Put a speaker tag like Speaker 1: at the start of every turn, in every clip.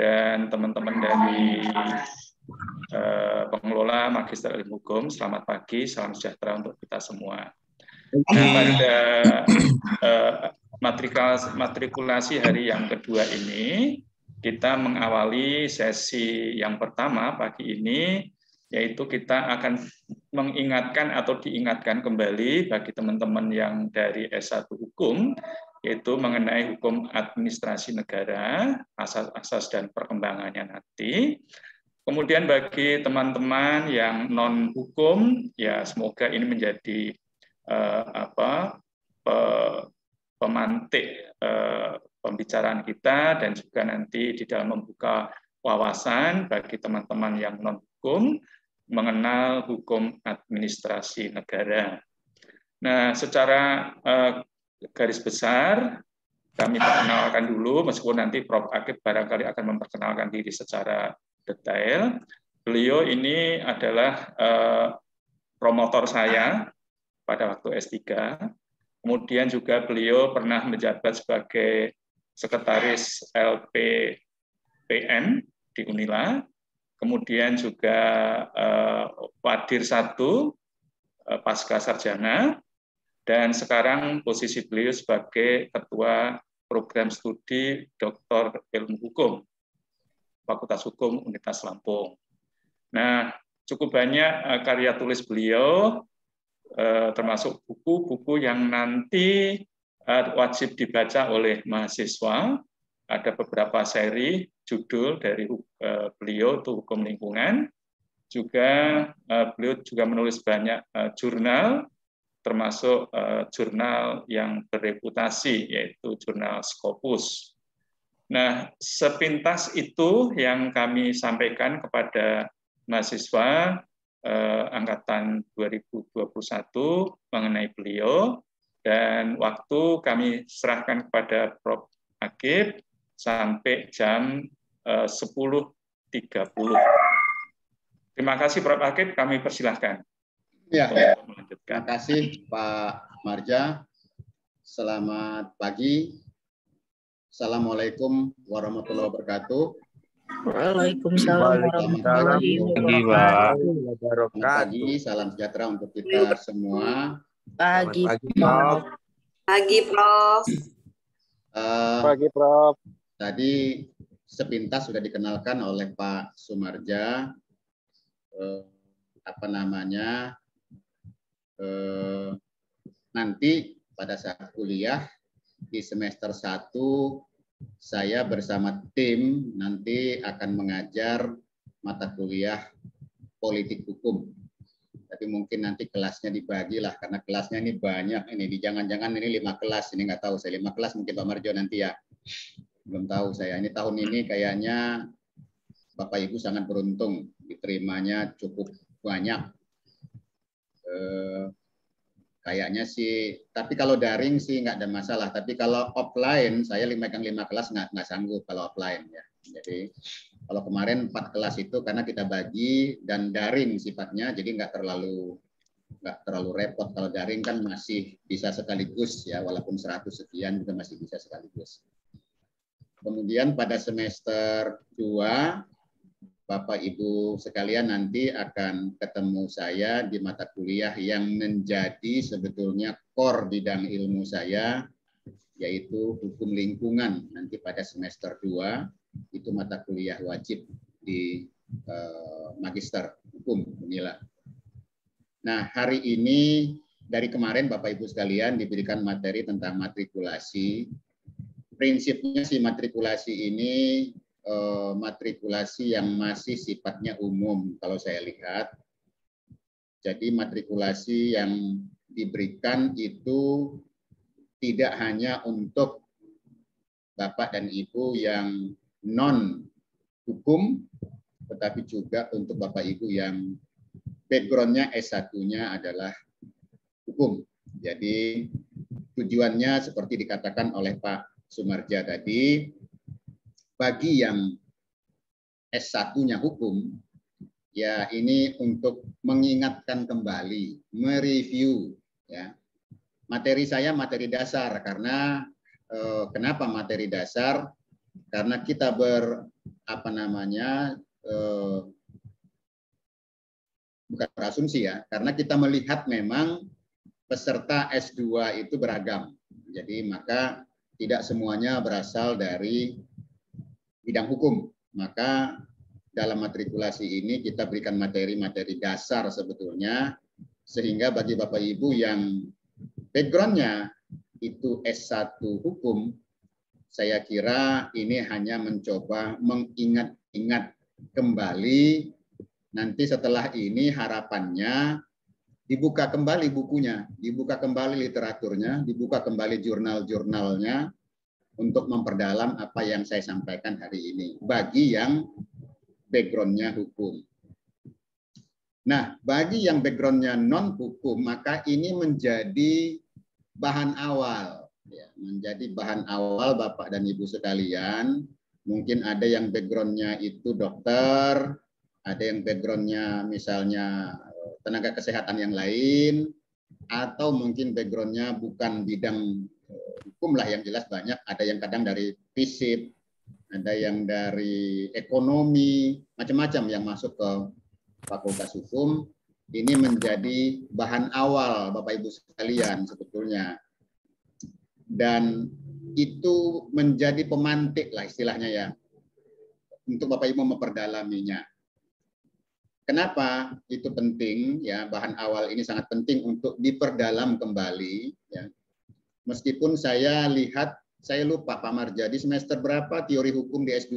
Speaker 1: dan teman-teman dari pengelola Magister Ilmu Hukum. Selamat pagi, salam sejahtera untuk kita semua. Nah, pada matrikulasi hari yang kedua ini, kita mengawali sesi yang pertama pagi ini, yaitu kita akan mengingatkan atau diingatkan kembali bagi teman-teman yang dari S1 Hukum, yaitu mengenai hukum administrasi negara, asas-asas dan perkembangannya nanti. Kemudian bagi teman-teman yang non-hukum, ya semoga ini menjadi pemantik pembicaraan kita dan juga nanti di dalam membuka wawasan bagi teman-teman yang non-hukum mengenal hukum administrasi negara. Nah, secara garis besar kami perkenalkan dulu, meskipun nanti Prof. Akib barangkali akan memperkenalkan diri secara detail. Beliau ini adalah promotor saya pada waktu S3. Kemudian juga beliau pernah menjabat sebagai sekretaris LPPN di Unila. Kemudian juga Wadir 1 pasca sarjana. Dan sekarang posisi beliau sebagai Ketua Program Studi Dr. Ilmu Hukum, Fakultas Hukum Universitas Lampung. Nah, cukup banyak karya tulis beliau, termasuk buku-buku yang nanti wajib dibaca oleh mahasiswa. Ada beberapa seri judul dari beliau itu Hukum Lingkungan. Juga beliau juga menulis banyak jurnal, termasuk jurnal yang berreputasi, yaitu jurnal Scopus. Nah, sepintas itu yang kami sampaikan kepada mahasiswa angkatan 2021 mengenai beliau, dan waktu kami serahkan kepada Prof. Akib sampai jam 10.30. Terima kasih Prof. Akib, kami persilahkan.
Speaker 2: Ya, terima kasih Pak Marja. Selamat pagi. Assalamualaikum warahmatullahi wabarakatuh.
Speaker 3: Waalaikumsalam warahmatullahi wabarakatuh.
Speaker 2: Selamat pagi, salam sejahtera untuk kita semua.
Speaker 3: Pagi, Prof.
Speaker 4: Pagi, Prof.
Speaker 2: Pagi, Prof. Tadi sepintas sudah dikenalkan oleh Pak Sumarja. Nanti pada saat kuliah di semester 1 saya bersama tim nanti akan mengajar mata kuliah politik hukum. Tapi mungkin nanti kelasnya dibagi lah, karena kelasnya ini banyak. Ini jangan-jangan ini 5 kelas, ini nggak tahu saya 5 kelas mungkin Pak Marjo nanti ya. Belum tahu saya. Ini tahun ini kayaknya Bapak Ibu sangat beruntung, diterimanya cukup banyak. Kayaknya sih, tapi kalau daring sih nggak ada masalah. Tapi kalau offline, saya megang 5 kelas nggak sanggup kalau offline ya. Jadi kalau kemarin 4 kelas itu karena kita bagi dan daring sifatnya, jadi nggak terlalu repot. Kalau daring kan masih bisa sekaligus ya, walaupun 100 sekian juga masih bisa sekaligus. Kemudian pada semester 2, Bapak Ibu sekalian nanti akan ketemu saya di mata kuliah yang menjadi sebetulnya core bidang ilmu saya, yaitu hukum lingkungan. Nanti pada semester 2 itu mata kuliah wajib di Magister Hukum Unila. Nah, hari ini dari kemarin Bapak Ibu sekalian diberikan materi tentang matrikulasi. Prinsipnya si matrikulasi ini matrikulasi yang masih sifatnya umum kalau saya lihat. Jadi matrikulasi yang diberikan itu tidak hanya untuk Bapak dan Ibu yang non hukum, tetapi juga untuk Bapak Ibu yang background-nya S1-nya adalah hukum. Jadi tujuannya seperti dikatakan oleh Pak Sumarja tadi, bagi yang S1-nya hukum, ya ini untuk mengingatkan kembali, mereview ya. Materi saya materi dasar, karena kenapa materi dasar? karena kita bukan berasumsi ya, karena kita melihat memang peserta S2 itu beragam. Jadi maka tidak semuanya berasal dari bidang hukum. Maka dalam matrikulasi ini kita berikan materi-materi dasar sebetulnya, sehingga bagi Bapak Ibu yang background-nya itu S1 hukum, saya kira ini hanya mencoba mengingat-ingat kembali. Nanti setelah ini harapannya dibuka kembali bukunya, dibuka kembali literaturnya, dibuka kembali jurnal-jurnalnya untuk memperdalam apa yang saya sampaikan hari ini bagi yang background-nya hukum. Nah, bagi yang background-nya non-hukum, maka ini menjadi bahan awal. Ya, menjadi bahan awal Bapak dan Ibu sekalian. Mungkin ada yang background-nya itu dokter, ada yang background-nya misalnya tenaga kesehatan yang lain, atau mungkin background-nya bukan bidang hukum lah, yang jelas banyak. Ada yang kadang dari FISIP, ada yang dari ekonomi, macam-macam yang masuk ke Fakultas Hukum. Ini menjadi bahan awal Bapak Ibu sekalian sebetulnya. Dan itu menjadi pemantik lah istilahnya ya, untuk Bapak Ibu memperdalaminya. Kenapa itu penting ya, bahan awal ini sangat penting untuk diperdalam kembali ya. Meskipun saya lihat, saya lupa Pak Marja, di semester berapa teori hukum di S2?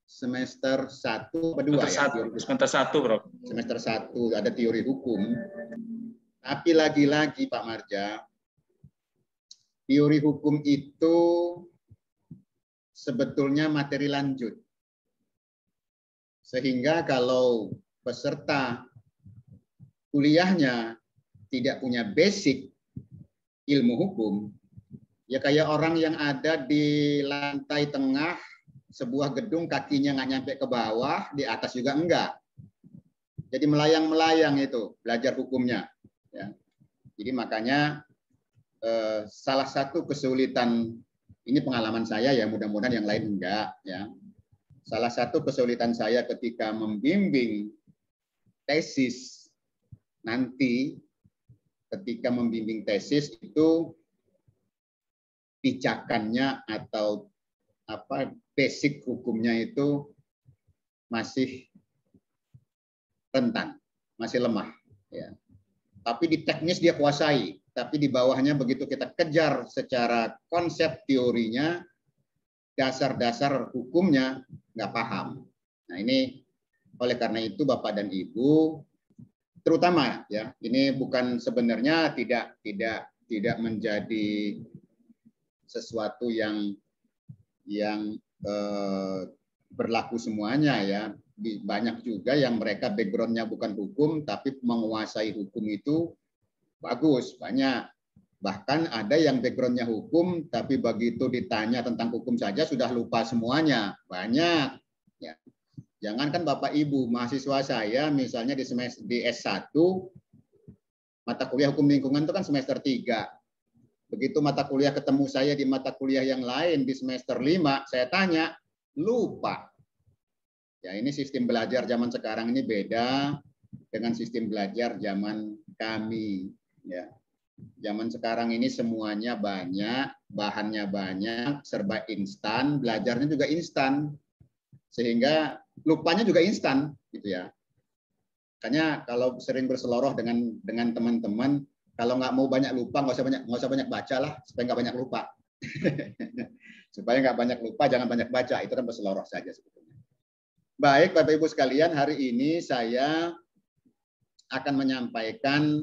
Speaker 2: Semester 1 atau 2 ya?
Speaker 1: Semester 1, Bro.
Speaker 2: Semester 1 ada teori hukum. Tapi lagi-lagi Pak Marja, teori hukum itu sebetulnya materi lanjut. Sehingga kalau peserta kuliahnya tidak punya basic ilmu hukum, ya kayak orang yang ada di lantai tengah sebuah gedung, kakinya nggak nyampe ke bawah, di atas juga enggak. Jadi melayang-melayang itu belajar hukumnya. Ya. Jadi makanya salah satu kesulitan, ini pengalaman saya ya, mudah-mudahan yang lain enggak ya. Salah satu kesulitan saya ketika membimbing tesis nanti, ketika membimbing tesis itu pijakannya atau basic hukumnya itu masih rentan, masih lemah ya. Tapi di teknis dia kuasai, tapi di bawahnya begitu kita kejar secara konsep teorinya, dasar-dasar hukumnya nggak paham. Nah ini oleh karena itu Bapak dan Ibu, terutama ya, ini bukan sebenarnya tidak menjadi sesuatu yang berlaku semuanya ya. Banyak juga yang mereka backgroundnya bukan hukum tapi menguasai hukum itu bagus, banyak. Bahkan ada yang backgroundnya hukum tapi begitu ditanya tentang hukum saja sudah lupa semuanya, banyak ya. Jangankan Bapak Ibu, mahasiswa saya misalnya di S1 mata kuliah hukum lingkungan itu kan semester 3. Begitu mata kuliah ketemu saya di mata kuliah yang lain di semester 5, saya tanya, lupa. Ya, ini sistem belajar zaman sekarang ini beda dengan sistem belajar zaman kami. Ya. Zaman sekarang ini semuanya banyak, bahannya banyak, serba instan, belajarnya juga instan. Sehingga lupanya juga instan gitu ya. Makanya kalau sering berseloroh dengan teman-teman, kalau nggak mau banyak lupa, nggak usah banyak baca lah, supaya nggak banyak lupa. Supaya nggak banyak lupa, jangan banyak baca, itu kan berseloroh saja sebetulnya. Baik, Bapak Ibu sekalian, hari ini saya akan menyampaikan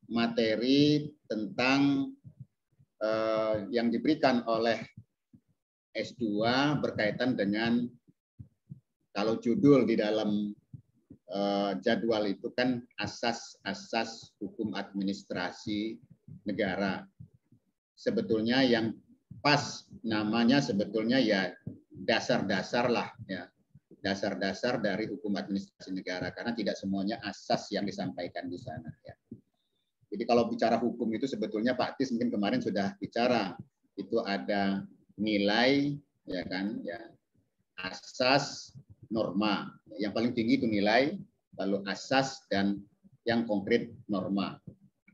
Speaker 2: materi tentang yang diberikan oleh S2 berkaitan dengan, kalau judul di dalam jadwal itu kan asas hukum administrasi negara. Sebetulnya yang pas namanya sebetulnya ya dasar-dasar lah ya, dasar-dasar dari hukum administrasi negara, karena tidak semuanya asas yang disampaikan di sana ya. Jadi Jadi kalau bicara hukum itu sebetulnya Pak Tis mungkin kemarin sudah bicara, itu ada nilai, ya kan, ya, asas, norma. Yang paling tinggi itu nilai, lalu asas, dan yang konkret norma.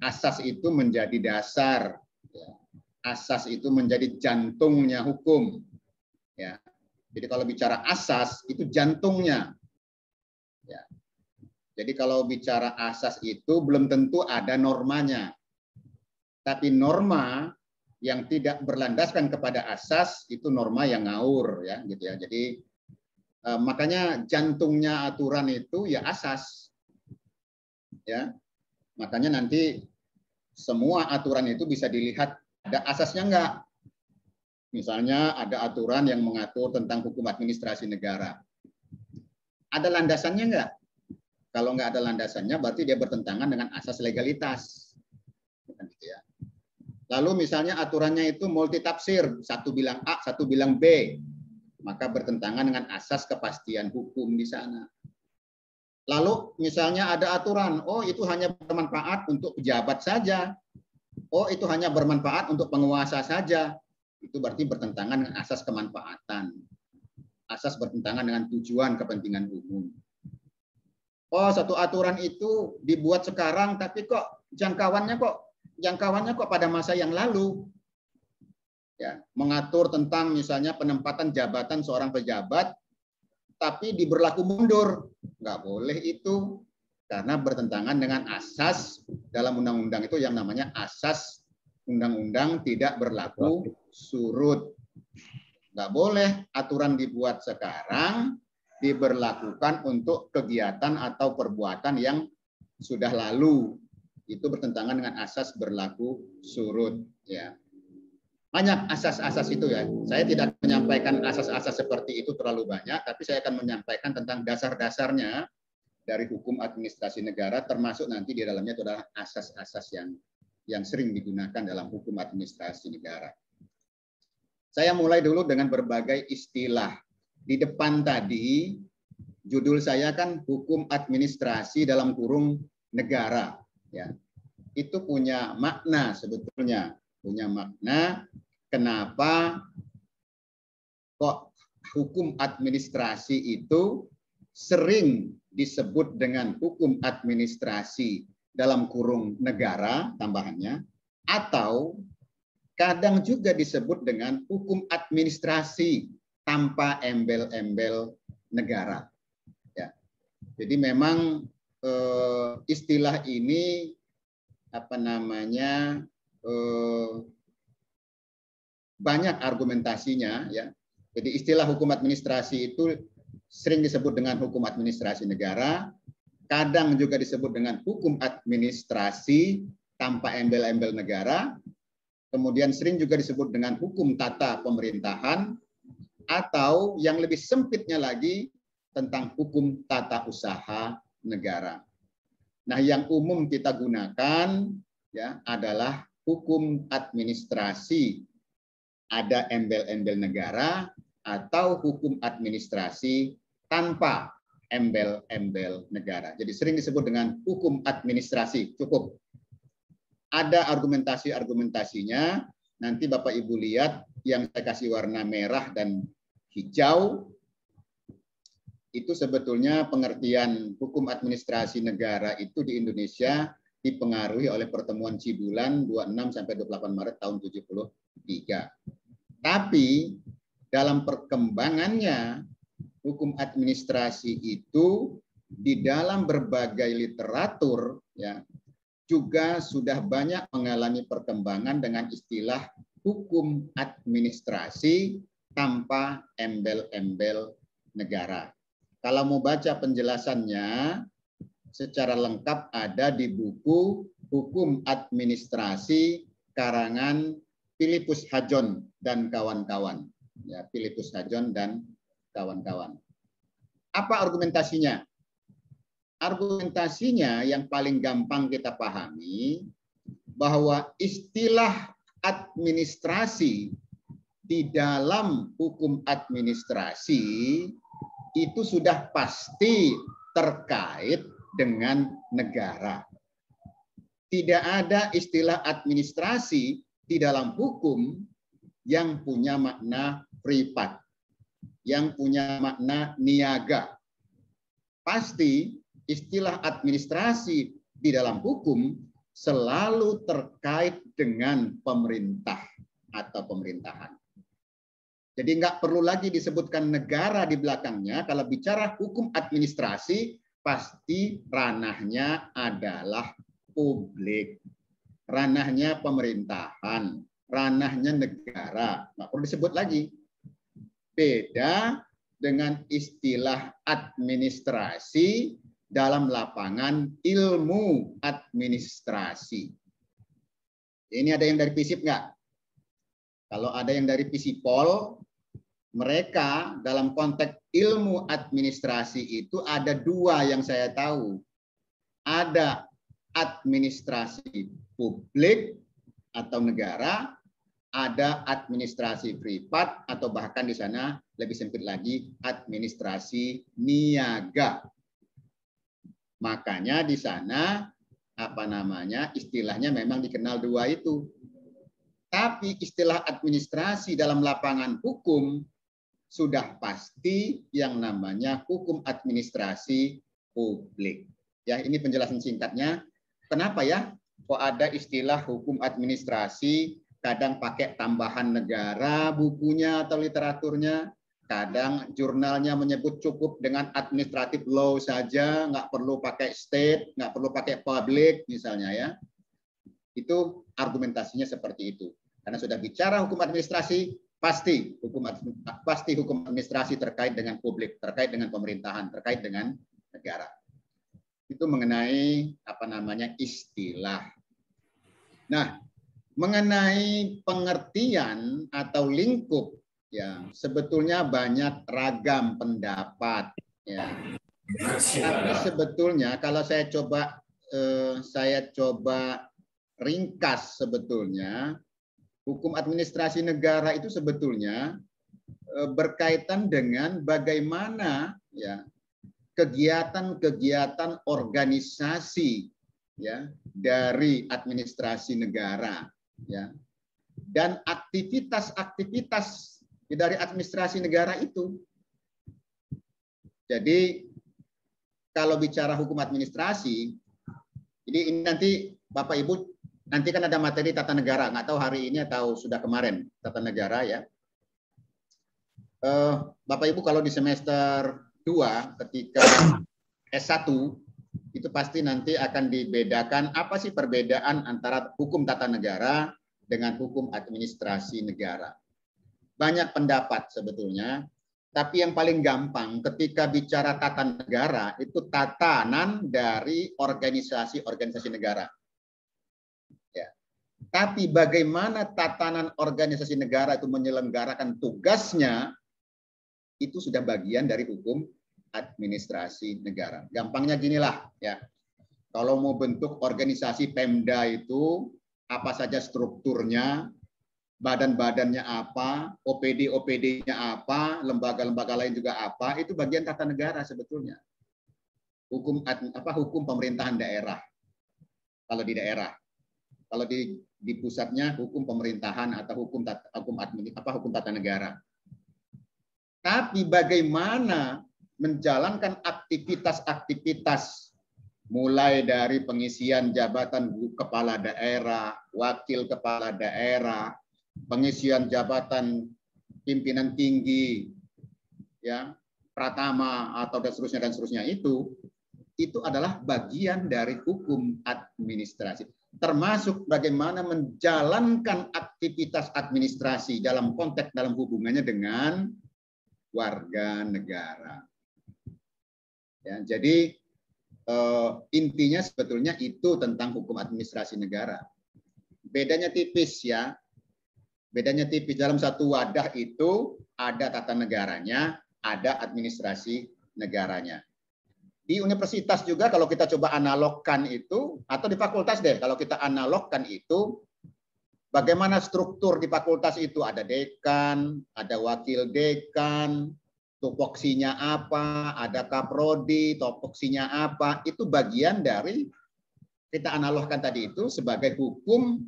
Speaker 2: Asas itu menjadi dasar, ya. Asas itu menjadi jantungnya hukum. Ya. Jadi kalau bicara asas itu jantungnya. Ya. Jadi kalau bicara asas itu belum tentu ada normanya. Tapi norma yang tidak berlandaskan kepada asas itu norma yang ngawur, ya, gitu ya. Jadi makanya jantungnya aturan itu ya asas. Ya. Makanya nanti semua aturan itu bisa dilihat ada asasnya enggak. Misalnya ada aturan yang mengatur tentang hukum administrasi negara. Ada landasannya enggak? Kalau nggak ada landasannya, berarti dia bertentangan dengan asas legalitas. Lalu misalnya aturannya itu multitafsir, satu bilang A, satu bilang B, maka bertentangan dengan asas kepastian hukum di sana. Lalu misalnya ada aturan, oh itu hanya bermanfaat untuk pejabat saja, oh itu hanya bermanfaat untuk penguasa saja, itu berarti bertentangan dengan asas kemanfaatan, asas bertentangan dengan tujuan kepentingan umum. Oh, satu aturan itu dibuat sekarang, tapi kok jangkauannya kok pada masa yang lalu. Ya, mengatur tentang misalnya penempatan jabatan seorang pejabat, tapi diberlaku mundur. Nggak boleh itu, karena bertentangan dengan asas dalam undang-undang itu yang namanya asas undang-undang tidak berlaku surut. Nggak boleh aturan dibuat sekarang, diberlakukan untuk kegiatan atau perbuatan yang sudah lalu. Itu bertentangan dengan asas berlaku surut. Ya. Banyak asas-asas itu ya. Saya tidak menyampaikan asas-asas seperti itu terlalu banyak, tapi saya akan menyampaikan tentang dasar-dasarnya dari hukum administrasi negara, termasuk nanti di dalamnya itu adalah asas-asas yang sering digunakan dalam hukum administrasi negara. Saya mulai dulu dengan berbagai istilah. Di depan tadi, judul saya kan hukum administrasi dalam kurung negara. Ya. Itu punya makna sebetulnya. Punya makna kenapa kok hukum administrasi itu sering disebut dengan hukum administrasi dalam kurung negara, tambahannya, atau kadang juga disebut dengan hukum administrasi tanpa embel-embel negara. Ya. Jadi memang istilah ini banyak argumentasinya, ya. Jadi istilah hukum administrasi itu sering disebut dengan hukum administrasi negara, kadang juga disebut dengan hukum administrasi tanpa embel-embel negara, kemudian sering juga disebut dengan hukum tata pemerintahan, atau yang lebih sempitnya lagi tentang hukum tata usaha negara. Nah, yang umum kita gunakan ya adalah hukum administrasi ada embel-embel negara atau hukum administrasi tanpa embel-embel negara. Jadi sering disebut dengan hukum administrasi. Cukup. Ada argumentasi-argumentasinya. Nanti Bapak Ibu lihat yang saya kasih warna merah dan hijau, itu sebetulnya pengertian hukum administrasi negara itu di Indonesia dipengaruhi oleh pertemuan Cibulan 26 sampai 28 Maret tahun 73. Tapi dalam perkembangannya hukum administrasi itu di dalam berbagai literatur ya juga sudah banyak mengalami perkembangan dengan istilah hukum administrasi tanpa embel-embel negara. Kalau mau baca penjelasannya secara lengkap ada di buku Hukum Administrasi karangan Philippus Hadjon dan kawan-kawan. Ya, Philippus Hadjon dan kawan-kawan. Apa argumentasinya? Argumentasinya yang paling gampang kita pahami bahwa istilah administrasi di dalam hukum administrasi itu sudah pasti terkait dengan negara. tidak ada istilah administrasi di dalam hukum yang punya makna privat, yang punya makna niaga. Pasti istilah administrasi di dalam hukum selalu terkait dengan pemerintah atau pemerintahan. Jadi nggak perlu lagi disebutkan negara di belakangnya. Kalau bicara hukum administrasi, pasti ranahnya adalah publik, ranahnya pemerintahan, ranahnya negara. Nggak perlu disebut lagi. Beda dengan istilah administrasi dalam lapangan ilmu administrasi. Ini ada yang dari FISIP nggak? Kalau ada yang dari FISIPOL, mereka dalam konteks ilmu administrasi itu ada dua yang saya tahu. Ada administrasi publik atau negara, ada administrasi privat atau bahkan di sana lebih sempit lagi administrasi niaga. Makanya di sana istilahnya memang dikenal dua itu. Tapi istilah administrasi dalam lapangan hukum sudah pasti yang namanya hukum administrasi publik. Ya, ini penjelasan singkatnya. Kenapa ya kok ada istilah hukum administrasi, kadang pakai tambahan negara bukunya atau literaturnya, kadang jurnalnya menyebut cukup dengan administrative law saja, nggak perlu pakai state, nggak perlu pakai public misalnya ya. Itu argumentasinya seperti itu. Karena sudah bicara hukum administrasi, pasti hukum administrasi terkait dengan publik, terkait dengan pemerintahan, terkait dengan negara. Itu mengenai istilah. Nah, mengenai pengertian atau lingkup, ya sebetulnya banyak ragam pendapat. Ya. Tapi sebetulnya kalau saya coba ringkas sebetulnya hukum administrasi negara itu sebetulnya berkaitan dengan bagaimana ya kegiatan-kegiatan organisasi ya dari administrasi negara ya dan aktivitas-aktivitas dari administrasi negara itu. Jadi kalau bicara hukum administrasi, ini nanti Bapak Ibu nanti kan ada materi tata negara, nggak tahu hari ini atau sudah kemarin tata negara ya. Bapak Ibu kalau di semester 2 ketika S1 itu pasti nanti akan dibedakan apa sih perbedaan antara hukum tata negara dengan hukum administrasi negara. Banyak pendapat sebetulnya, tapi yang paling gampang ketika bicara tata negara itu tatanan dari organisasi-organisasi negara. Ya. Tapi bagaimana tatanan organisasi negara itu menyelenggarakan tugasnya itu sudah bagian dari hukum administrasi negara. Gampangnya ginilah ya. Kalau mau bentuk organisasi Pemda itu apa saja strukturnya, badan-badannya apa, OPD-OPD-nya apa, lembaga-lembaga lain juga apa, itu bagian tata negara sebetulnya. Hukum pemerintahan daerah. Kalau di daerah. Kalau di pusatnya hukum pemerintahan atau hukum tata negara. Tapi bagaimana menjalankan aktivitas-aktivitas mulai dari pengisian jabatan kepala daerah, wakil kepala daerah, pengisian jabatan pimpinan tinggi, ya, pratama atau dan seterusnya itu adalah bagian dari hukum administrasi. Termasuk bagaimana menjalankan aktivitas administrasi dalam konteks dalam hubungannya dengan warga negara. Ya, jadi intinya sebetulnya itu tentang hukum administrasi negara. Bedanya tipis ya. Bedanya tipis, dalam satu wadah itu ada tata negaranya, ada administrasi negaranya. Di universitas juga kalau kita coba analogkan itu, atau di fakultas deh, kalau kita analogkan itu, bagaimana struktur di fakultas itu? Ada dekan, ada wakil dekan, tupoksinya apa, ada kaprodi, topoksinya apa, itu bagian dari kita analogkan tadi itu sebagai hukum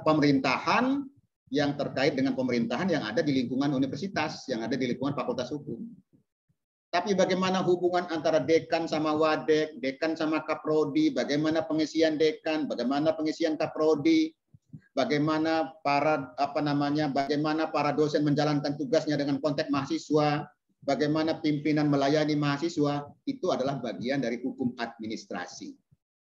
Speaker 2: pemerintahan yang terkait dengan pemerintahan yang ada di lingkungan universitas, yang ada di lingkungan fakultas hukum. Tapi bagaimana hubungan antara dekan sama wadek, dekan sama kaprodi, bagaimana pengisian dekan, bagaimana pengisian kaprodi, bagaimana bagaimana para dosen menjalankan tugasnya dengan konteks mahasiswa, bagaimana pimpinan melayani mahasiswa, itu adalah bagian dari hukum administrasi.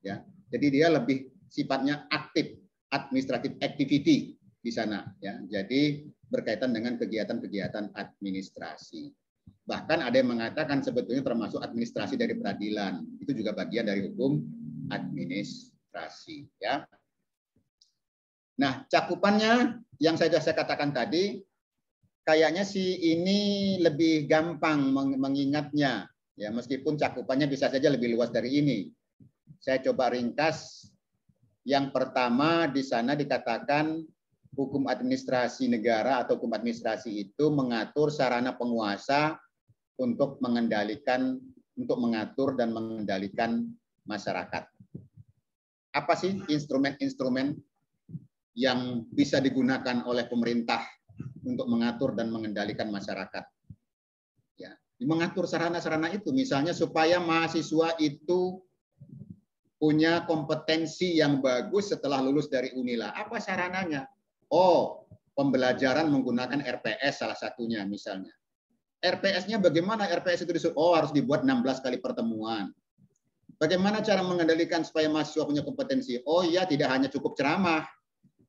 Speaker 2: Ya, jadi dia lebih sifatnya aktif, administrative activity di sana. Ya, jadi berkaitan dengan kegiatan-kegiatan administrasi. Bahkan ada yang mengatakan sebetulnya termasuk administrasi dari peradilan, itu juga bagian dari hukum administrasi. Ya. Nah, cakupannya yang saya katakan tadi, kayaknya sih ini lebih gampang mengingatnya, ya meskipun cakupannya bisa saja lebih luas dari ini. Saya coba ringkas. Yang pertama di sana dikatakan hukum administrasi negara atau hukum administrasi itu mengatur sarana penguasa untuk mengatur dan mengendalikan masyarakat. Apa sih instrumen-instrumen yang bisa digunakan oleh pemerintah untuk mengatur dan mengendalikan masyarakat? Ya, mengatur sarana-sarana itu, misalnya supaya mahasiswa itu punya kompetensi yang bagus setelah lulus dari Unila. Apa sarananya? Oh, pembelajaran menggunakan RPS salah satunya misalnya. RPS-nya bagaimana? RPS itu disuruh, harus dibuat 16 kali pertemuan. Bagaimana cara mengendalikan supaya mahasiswa punya kompetensi? Oh iya, tidak hanya cukup ceramah,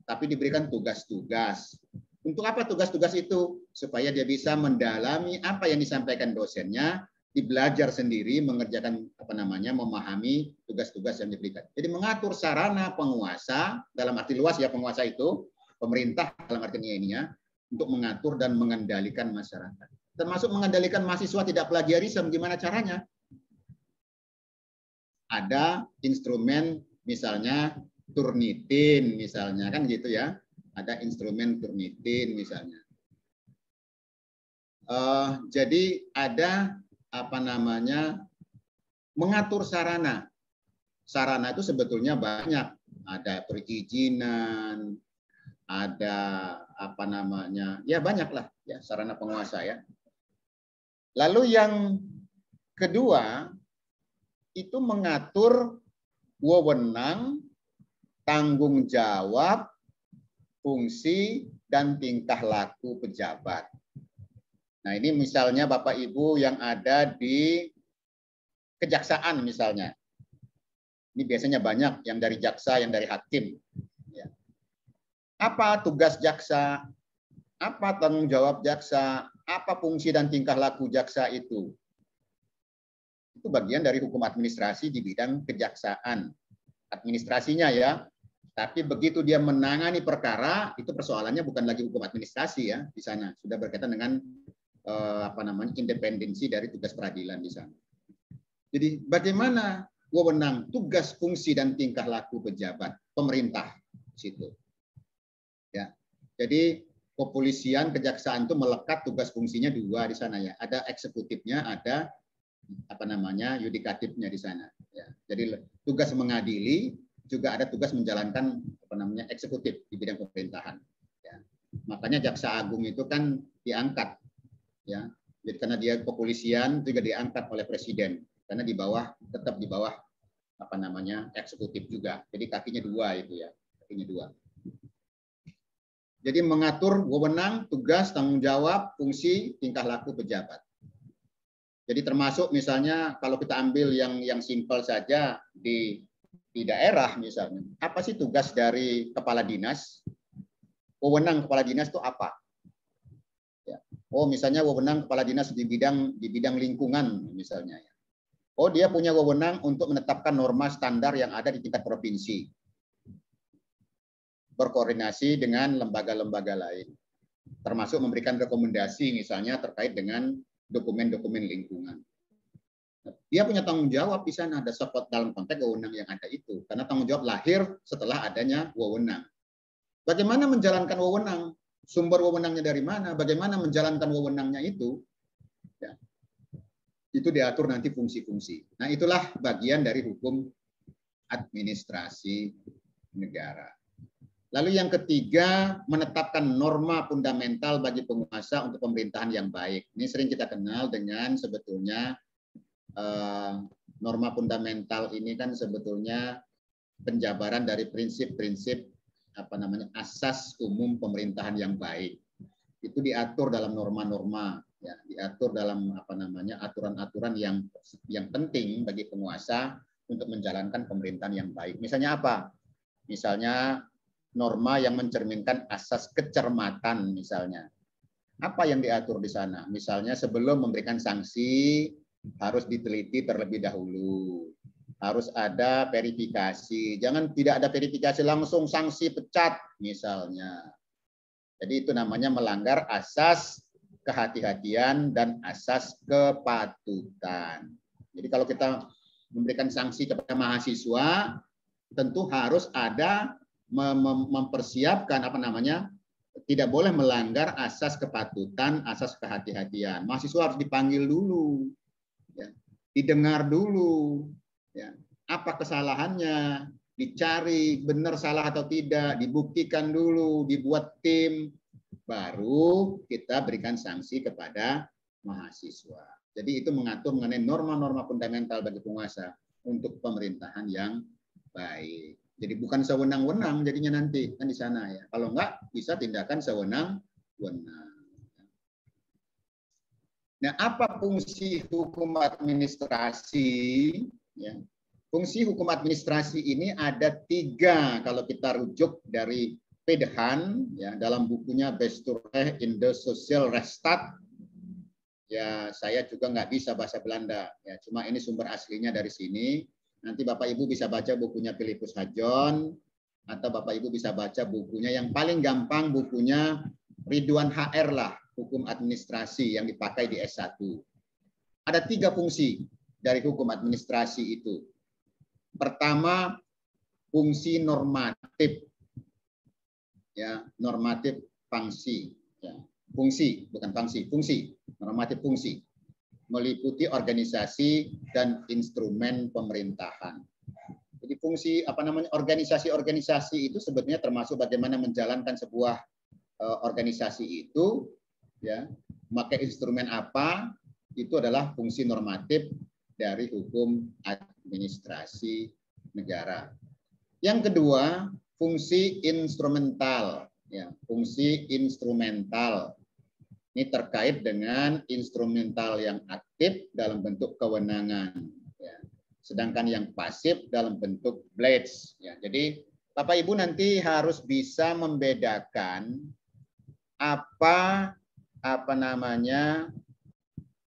Speaker 2: tapi diberikan tugas-tugas. Untuk apa tugas-tugas itu? Supaya dia bisa mendalami apa yang disampaikan dosennya, belajar sendiri, mengerjakan memahami tugas-tugas yang diberikan. Jadi mengatur sarana penguasa, dalam arti luas ya penguasa itu, pemerintah dalam artinya ininya, untuk mengatur dan mengendalikan masyarakat. Termasuk mengendalikan mahasiswa tidak plagiarisme, gimana caranya? Ada instrumen misalnya Turnitin misalnya, kan gitu ya. Ada instrumen Turnitin misalnya. Jadi ada mengatur sarana. Sarana itu sebetulnya banyak. Ada perizinan, ada ya banyaklah ya sarana penguasa ya. Lalu yang kedua itu mengatur wewenang, tanggung jawab, fungsi, dan tingkah laku pejabat. Nah, ini misalnya Bapak Ibu yang ada di kejaksaan misalnya. Ini biasanya banyak yang dari jaksa, yang dari hakim. Ya. Apa tugas jaksa? Apa tanggung jawab jaksa? Apa fungsi dan tingkah laku jaksa itu? Itu bagian dari hukum administrasi di bidang kejaksaan. Administrasinya ya. Tapi begitu dia menangani perkara, itu persoalannya bukan lagi hukum administrasi ya di sana. Sudah berkaitan dengan independensi dari tugas peradilan di sana. Jadi bagaimana wewenang, tugas, fungsi dan tingkah laku pejabat pemerintah di situ. Ya. Jadi kepolisian, kejaksaan itu melekat tugas fungsinya dua di sana ya. Ada eksekutifnya, ada yudikatifnya di sana. Ya. Jadi tugas mengadili juga ada tugas menjalankan eksekutif di bidang pemerintahan. Ya. Makanya Jaksa Agung itu kan diangkat. Ya, jadi karena dia kepolisian juga diangkat oleh presiden karena tetap di bawah eksekutif juga. Jadi kakinya dua itu ya, kakinya dua. Jadi mengatur wewenang, tugas, tanggung jawab, fungsi, tingkah laku pejabat. Jadi termasuk misalnya kalau kita ambil yang simpel saja di daerah misalnya, apa sih tugas dari kepala dinas? Wewenang kepala dinas itu apa? Oh, misalnya wewenang kepala dinas di bidang lingkungan misalnya. Oh, dia punya wewenang untuk menetapkan norma standar yang ada di tingkat provinsi. Berkoordinasi dengan lembaga-lembaga lain. Termasuk memberikan rekomendasi misalnya terkait dengan dokumen-dokumen lingkungan. Dia punya tanggung jawab di sana, ada support dalam konteks wewenang yang ada itu. Karena tanggung jawab lahir setelah adanya wewenang. Bagaimana menjalankan wewenang? Sumber wewenangnya dari mana? Bagaimana menjalankan wewenangnya itu? Ya. Itu diatur nanti fungsi-fungsi. Nah, itulah bagian dari hukum administrasi negara. Lalu yang ketiga, menetapkan norma fundamental bagi penguasa untuk pemerintahan yang baik. Ini sering kita kenal dengan sebetulnya norma fundamental ini kan sebetulnya penjabaran dari prinsip-prinsip asas umum pemerintahan yang baik. Itu diatur dalam norma-norma, ya, diatur dalam aturan-aturan yang penting bagi penguasa untuk menjalankan pemerintahan yang baik. Misalnya apa? Misalnya norma yang mencerminkan asas kecermatan misalnya. Apa yang diatur di sana? Misalnya sebelum memberikan sanksi harus diteliti terlebih dahulu. Harus ada verifikasi. Jangan tidak ada verifikasi langsung sanksi pecat misalnya. Jadi itu namanya melanggar asas kehati-hatian dan asas kepatutan. Jadi kalau kita memberikan sanksi kepada mahasiswa tentu harus ada mempersiapkan tidak boleh melanggar asas kepatutan, asas kehati-hatian. Mahasiswa harus dipanggil dulu, ya, didengar dulu, ya, apa kesalahannya, dicari benar salah atau tidak, dibuktikan dulu, dibuat tim, baru kita berikan sanksi kepada mahasiswa. Jadi itu mengatur mengenai norma-norma fundamental bagi penguasa untuk pemerintahan yang baik. Jadi bukan sewenang-wenang jadinya nanti kan di sana ya. Kalau enggak bisa tindakan sewenang-wenang. Nah, apa fungsi hukum administrasi? Ya. Fungsi hukum administrasi ini ada 3 kalau kita rujuk dari Pedehan ya dalam bukunya Bestuurrecht in the Social Rechtsstaat. Ya, saya juga nggak bisa bahasa Belanda ya, cuma ini sumber aslinya dari sini. Nanti Bapak Ibu bisa baca bukunya Philippus Hadjon, atau Bapak Ibu bisa baca bukunya yang paling gampang, bukunya Ridwan HR lah, hukum administrasi yang dipakai di S1. Ada 3 fungsi dari hukum administrasi itu. Pertama, fungsi normatif. Ya, normatif fungsi. Ya, fungsi, bukan fungsi, fungsi. Normatif fungsi. Meliputi organisasi dan instrumen pemerintahan. Jadi fungsi organisasi-organisasi itu sebetulnya termasuk bagaimana menjalankan sebuah organisasi itu, ya, memakai instrumen apa, itu adalah fungsi normatif dari hukum administrasi negara. Yang kedua, fungsi instrumental, ya, fungsi instrumental. Ini terkait dengan instrumental yang aktif dalam bentuk kewenangan, ya. Sedangkan yang pasif dalam bentuk blades. Ya. Jadi Bapak Ibu nanti harus bisa membedakan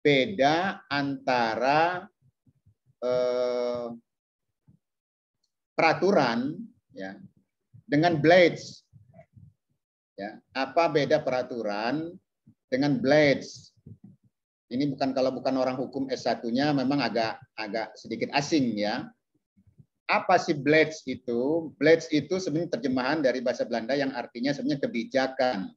Speaker 2: beda antara peraturan, ya, dengan blades. Ya. Apa beda peraturan dengan blades? Ini kalau bukan orang hukum S1-nya memang agak sedikit asing ya. Apa sih blades itu? Blades itu sebenarnya terjemahan dari bahasa Belanda yang artinya sebenarnya kebijakan.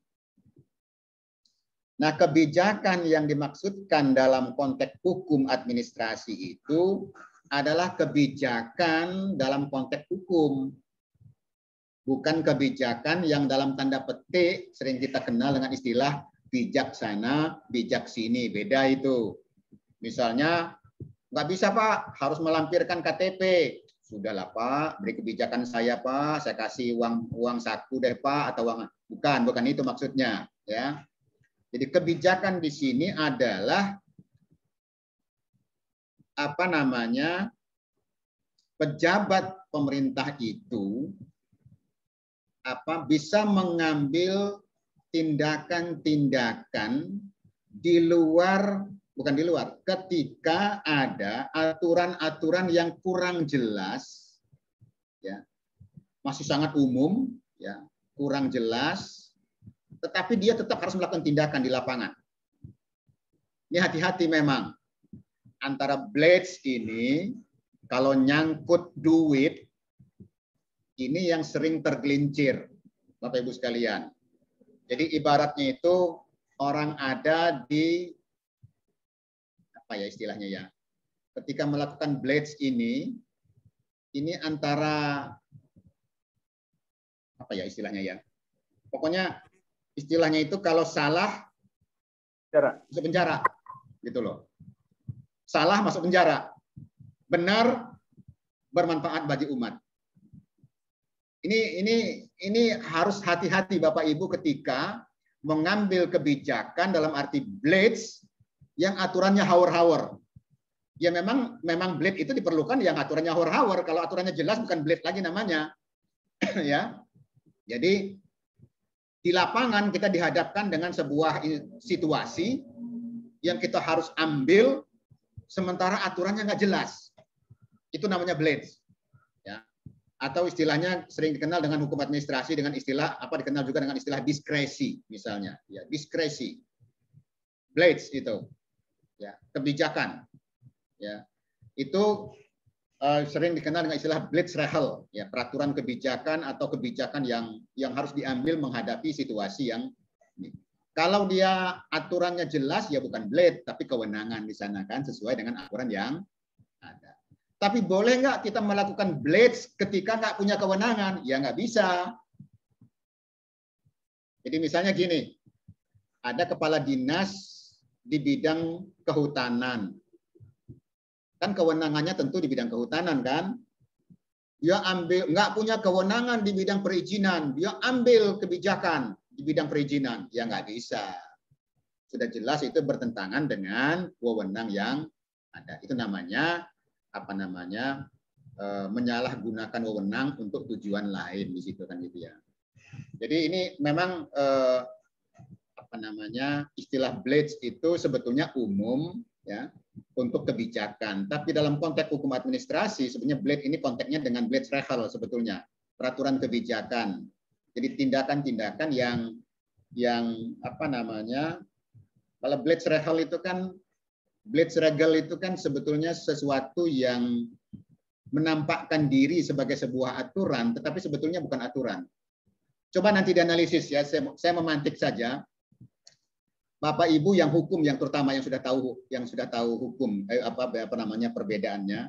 Speaker 2: Nah, kebijakan yang dimaksudkan dalam konteks hukum administrasi itu adalah kebijakan dalam konteks hukum. Bukan kebijakan yang dalam tanda petik sering kita kenal dengan istilah bijak sana, bijak sini, beda itu. Misalnya, nggak bisa Pak, harus melampirkan KTP. Sudahlah Pak, beri kebijakan saya Pak, saya kasih uang saku deh Pak, atau uang bukan itu maksudnya. Ya, jadi kebijakan di sini adalah pejabat pemerintah itu bisa mengambil tindakan-tindakan ketika ada aturan-aturan yang kurang jelas, ya, masih sangat umum, ya, kurang jelas, tetapi dia tetap harus melakukan tindakan di lapangan. Ini hati-hati memang antara blades ini, kalau nyangkut duit, ini yang sering tergelincir, Bapak Ibu sekalian. Jadi ibaratnya itu orang ada di istilahnya ya. Ketika melakukan blades ini, ini antara apa ya istilahnya ya? Pokoknya istilahnya itu kalau salah masuk penjara, gitu loh. Salah masuk penjara, benar bermanfaat bagi umat. Ini harus hati-hati Bapak Ibu ketika mengambil kebijakan dalam arti blades yang aturannya hawar-hawar. Ya memang blade itu diperlukan yang aturannya hawar-hawar. Kalau aturannya jelas bukan blade lagi namanya. Ya. Jadi di lapangan kita dihadapkan dengan sebuah situasi yang kita harus ambil sementara aturannya nggak jelas. Itu namanya blades. Ya. Atau istilahnya sering dikenal dengan hukum administrasi dengan istilah apa dikenal juga dengan istilah diskresi misalnya. Ya, diskresi. Blades itu. Ya, kebijakan. Ya, itu sering dikenal dengan istilah Blitzregel, ya, peraturan kebijakan atau kebijakan yang harus diambil menghadapi situasi yang ini. Kalau dia aturannya jelas, ya bukan blade, tapi kewenangan di sana kan sesuai dengan aturan yang ada. Tapi boleh nggak kita melakukan blades ketika nggak punya kewenangan? Ya nggak bisa. Jadi misalnya gini, ada kepala dinas di bidang kehutanan. Kan kewenangannya tentu di bidang kehutanan kan. Dia ambil nggak punya kewenangan di bidang perizinan, dia ambil kebijakan di bidang perizinan, ya nggak bisa. Sudah jelas itu bertentangan dengan wewenang yang ada. Itu namanya apa namanya menyalahgunakan wewenang untuk tujuan lain di situ kan gitu ya. Jadi ini memang apa namanya istilah blades itu sebetulnya umum ya untuk kebijakan. Apa dalam konteks hukum administrasi sebenarnya blade ini konteksnya dengan Blitzregel sebetulnya peraturan kebijakan. Jadi tindakan-tindakan yang apa namanya kalau Blitzregel itu kan sebetulnya sesuatu yang menampakkan diri sebagai sebuah aturan, tetapi sebetulnya bukan aturan. Coba nanti dianalisis ya, saya memantik saja. Bapak Ibu yang hukum yang terutama yang sudah tahu hukum apa namanya perbedaannya.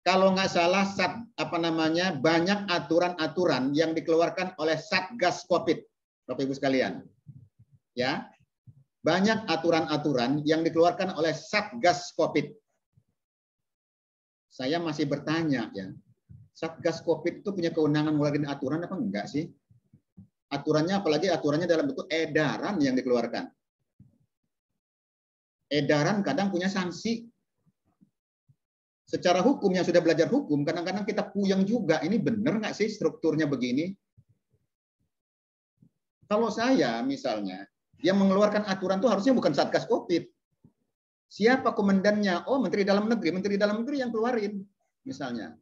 Speaker 2: Kalau nggak salah banyak aturan-aturan yang dikeluarkan oleh Satgas Covid, Bapak Ibu sekalian. Ya. Banyak aturan-aturan yang dikeluarkan oleh Satgas Covid. Saya masih bertanya ya. Satgas Covid itu punya kewenangan mengeluarkan aturan apa enggak sih? Aturannya apalagi aturannya dalam bentuk edaran yang dikeluarkan. Edaran kadang punya sanksi. Secara hukum yang sudah belajar hukum, kadang-kadang kita puyeng juga. Ini benar nggak sih strukturnya begini? Kalau saya misalnya, yang mengeluarkan aturan itu harusnya bukan Satgas Covid. Siapa komandannya? Oh, Menteri Dalam Negeri. Menteri Dalam Negeri yang keluarin, misalnya.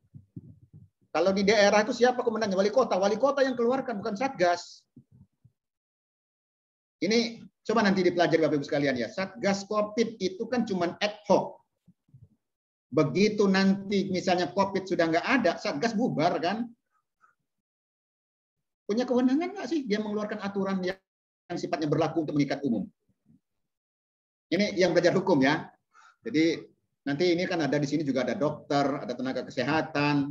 Speaker 2: Kalau di daerah itu siapa komandannya? Wali kota. Wali kota yang keluarkan, bukan Satgas. Ini coba nanti dipelajari Bapak Ibu sekalian ya. Satgas Covid itu kan cuma ad hoc. Begitu nanti misalnya Covid sudah nggak ada, Satgas bubar kan? Punya kewenangan nggak sih dia mengeluarkan aturan yang sifatnya berlaku untuk mengikat umum? Ini yang belajar hukum ya. Jadi nanti ini kan ada di sini juga ada dokter, ada tenaga kesehatan,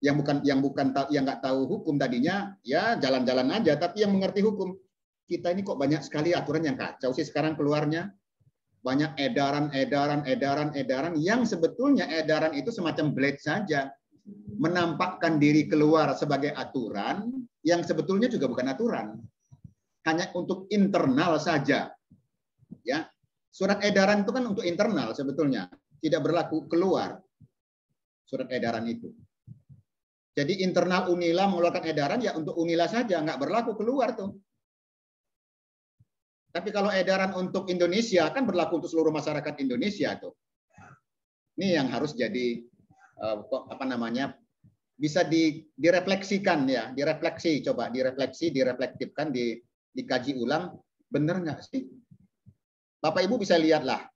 Speaker 2: yang nggak tahu hukum tadinya ya jalan-jalan aja, tapi yang mengerti hukum. Kita ini kok banyak sekali aturan yang kacau sih sekarang keluarnya. Banyak edaran yang sebetulnya edaran itu semacam blade saja. Menampakkan diri keluar sebagai aturan yang sebetulnya juga bukan aturan. Hanya untuk internal saja. Ya. Surat edaran itu kan untuk internal sebetulnya, tidak berlaku keluar. Surat edaran itu. Jadi internal Unila mengeluarkan edaran ya untuk Unila saja, nggak berlaku keluar tuh. Tapi kalau edaran untuk Indonesia kan berlaku untuk seluruh masyarakat Indonesia tuh. Ini yang harus jadi apa namanya bisa direfleksikan ya, direflektifkan, dikaji ulang, benar nggak sih? Bapak Ibu bisa lihatlah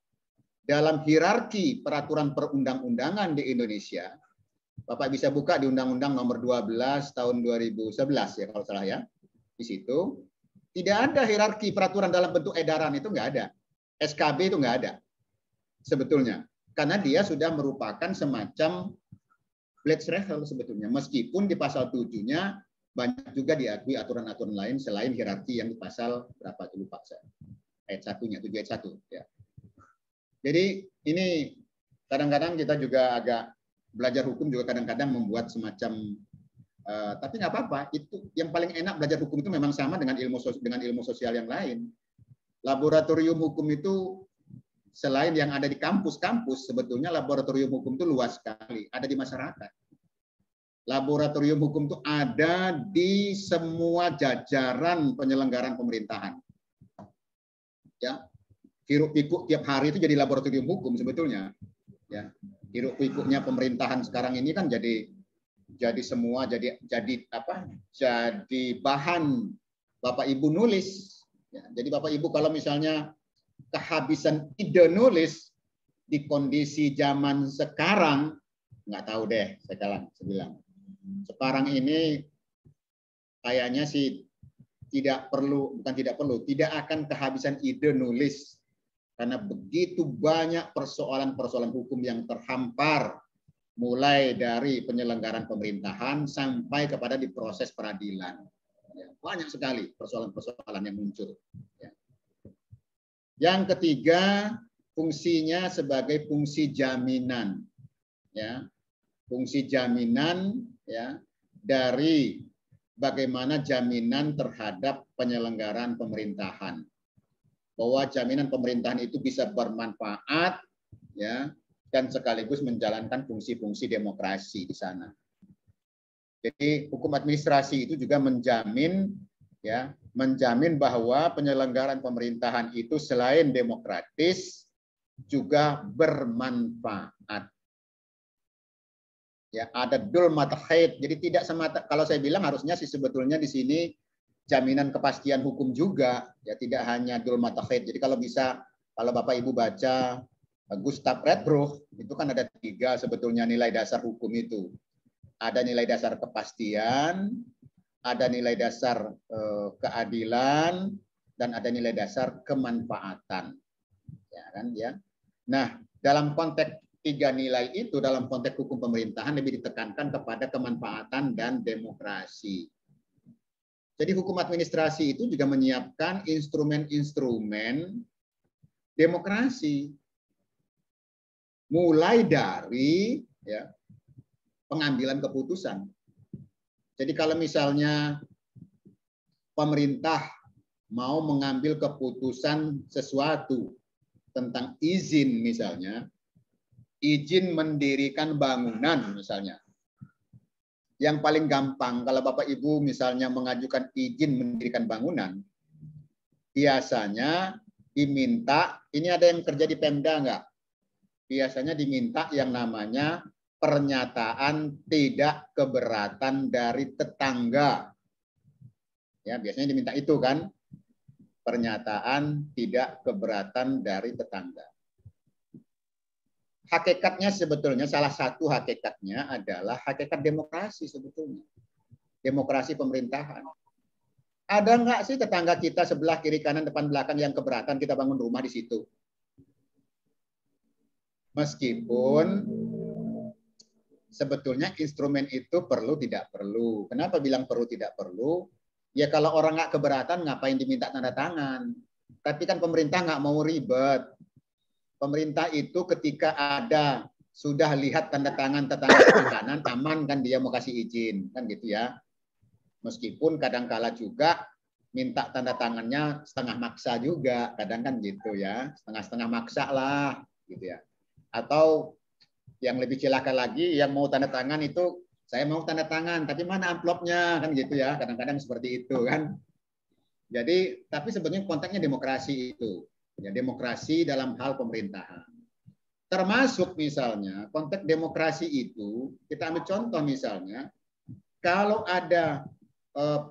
Speaker 2: dalam hierarki peraturan perundang-undangan di Indonesia. Bapak bisa buka di Undang-Undang Nomor 12 Tahun 2011 ya kalau salah ya. Di situ tidak ada hierarki peraturan dalam bentuk edaran itu nggak ada. SKB itu nggak ada sebetulnya. karena dia sudah merupakan semacam Bletchrechel sebetulnya, meskipun di pasal 7-nya banyak juga diakui aturan-aturan lain selain hierarki yang di pasal berapa itu lupa saya. Ayat 1-nya, 7 ayat 1 ya. Jadi ini kadang-kadang kita juga agak belajar hukum juga kadang-kadang membuat semacam tapi nggak apa-apa, itu yang paling enak belajar hukum itu memang sama dengan ilmu sosial yang lain. Laboratorium hukum itu selain yang ada di kampus-kampus, sebetulnya laboratorium hukum itu luas sekali, ada di masyarakat. Laboratorium hukum itu ada di semua jajaran penyelenggaraan pemerintahan. Ya, hiruk-pikuk tiap hari itu jadi laboratorium hukum sebetulnya. Ya, hiruk-pikuknya pemerintahan sekarang ini kan jadi semua jadi apa? Jadi bahan Bapak Ibu nulis. Ya, jadi Bapak Ibu kalau misalnya kehabisan ide nulis di kondisi zaman sekarang, nggak tahu deh, saya bilang. Sekarang ini kayaknya sih tidak akan kehabisan ide nulis karena begitu banyak persoalan-persoalan hukum yang terhampar mulai dari penyelenggaraan pemerintahan sampai kepada di proses peradilan. Banyak sekali persoalan-persoalan yang muncul. Yang ketiga, fungsinya sebagai fungsi jaminan. Ya. Fungsi jaminan ya dari bagaimana jaminan terhadap penyelenggaraan pemerintahan. Bahwa jaminan pemerintahan itu bisa bermanfaat ya dan sekaligus menjalankan fungsi-fungsi demokrasi di sana. Jadi hukum administrasi itu juga menjamin bahwa penyelenggaraan pemerintahan itu selain demokratis juga bermanfaat. Ya, ada dul matahid. Jadi tidak semata, kalau saya bilang harusnya sih sebetulnya di sini jaminan kepastian hukum juga, ya tidak hanya dul matahid. Jadi kalau Bapak Ibu baca Gustav Redbruch, itu kan ada 3 sebetulnya nilai dasar hukum itu. Ada nilai dasar kepastian, ada nilai dasar keadilan, dan ada nilai dasar kemanfaatan. Ya kan ya. Nah, dalam konteks 3 nilai itu dalam konteks hukum pemerintahan lebih ditekankan kepada kemanfaatan dan demokrasi. Jadi hukum administrasi itu juga menyiapkan instrumen-instrumen demokrasi. Mulai dari ya, pengambilan keputusan. Jadi kalau misalnya pemerintah mau mengambil keputusan sesuatu tentang izin misalnya, izin mendirikan bangunan misalnya. Yang paling gampang kalau Bapak Ibu misalnya mengajukan izin mendirikan bangunan, biasanya diminta, ini ada yang kerja di Pemda enggak? Biasanya diminta yang namanya pernyataan tidak keberatan dari tetangga. Ya, biasanya diminta itu kan, pernyataan tidak keberatan dari tetangga. Hakikatnya sebetulnya salah satu hakikatnya adalah hakikat demokrasi sebetulnya. Demokrasi pemerintahan. Ada nggak sih tetangga kita sebelah kiri kanan depan belakang yang keberatan kita bangun rumah di situ? Meskipun sebetulnya instrumen itu perlu tidak perlu. Kenapa bilang perlu tidak perlu? Ya kalau orang nggak keberatan ngapain diminta tanda tangan? Tapi kan pemerintah nggak mau ribet. Pemerintah itu ketika ada sudah lihat tanda tangan tetangga kiri kanan aman kan dia mau kasih izin kan gitu ya. Meskipun kadang-kala juga minta tanda tangannya setengah maksa juga, kadang kan gitu ya, setengah-setengah maksa lah gitu ya. Atau yang lebih celaka lagi yang mau tanda tangan itu saya mau tanda tangan tapi mana amplopnya kan gitu ya, kadang-kadang seperti itu kan. Jadi tapi sebenarnya konteksnya demokrasi itu. Ya, demokrasi dalam hal pemerintahan. Termasuk misalnya konteks demokrasi itu, kita ambil contoh misalnya, kalau ada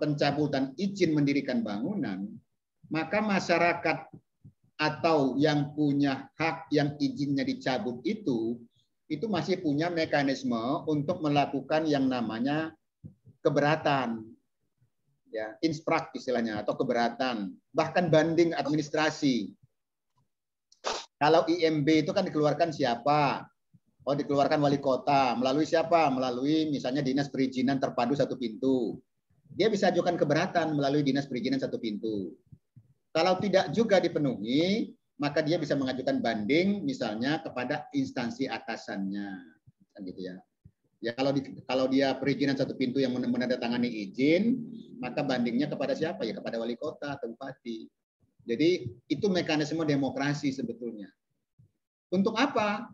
Speaker 2: pencabutan izin mendirikan bangunan, maka masyarakat atau yang punya hak yang izinnya dicabut itu masih punya mekanisme untuk melakukan yang namanya keberatan. Ya, insprak istilahnya atau keberatan, bahkan banding administrasi. Kalau IMB itu kan dikeluarkan siapa? Oh, dikeluarkan wali kota. Melalui siapa? Melalui misalnya Dinas Perizinan Terpadu Satu Pintu. Dia bisa ajukan keberatan melalui Dinas Perizinan Satu Pintu. Kalau tidak juga dipenuhi, maka dia bisa mengajukan banding misalnya kepada instansi atasannya. Kan gitu ya. Ya kalau dia perizinan satu pintu yang menandatangani izin, maka bandingnya kepada siapa? Ya kepada wali kota atau bupati. Jadi itu mekanisme demokrasi sebetulnya. Untuk apa?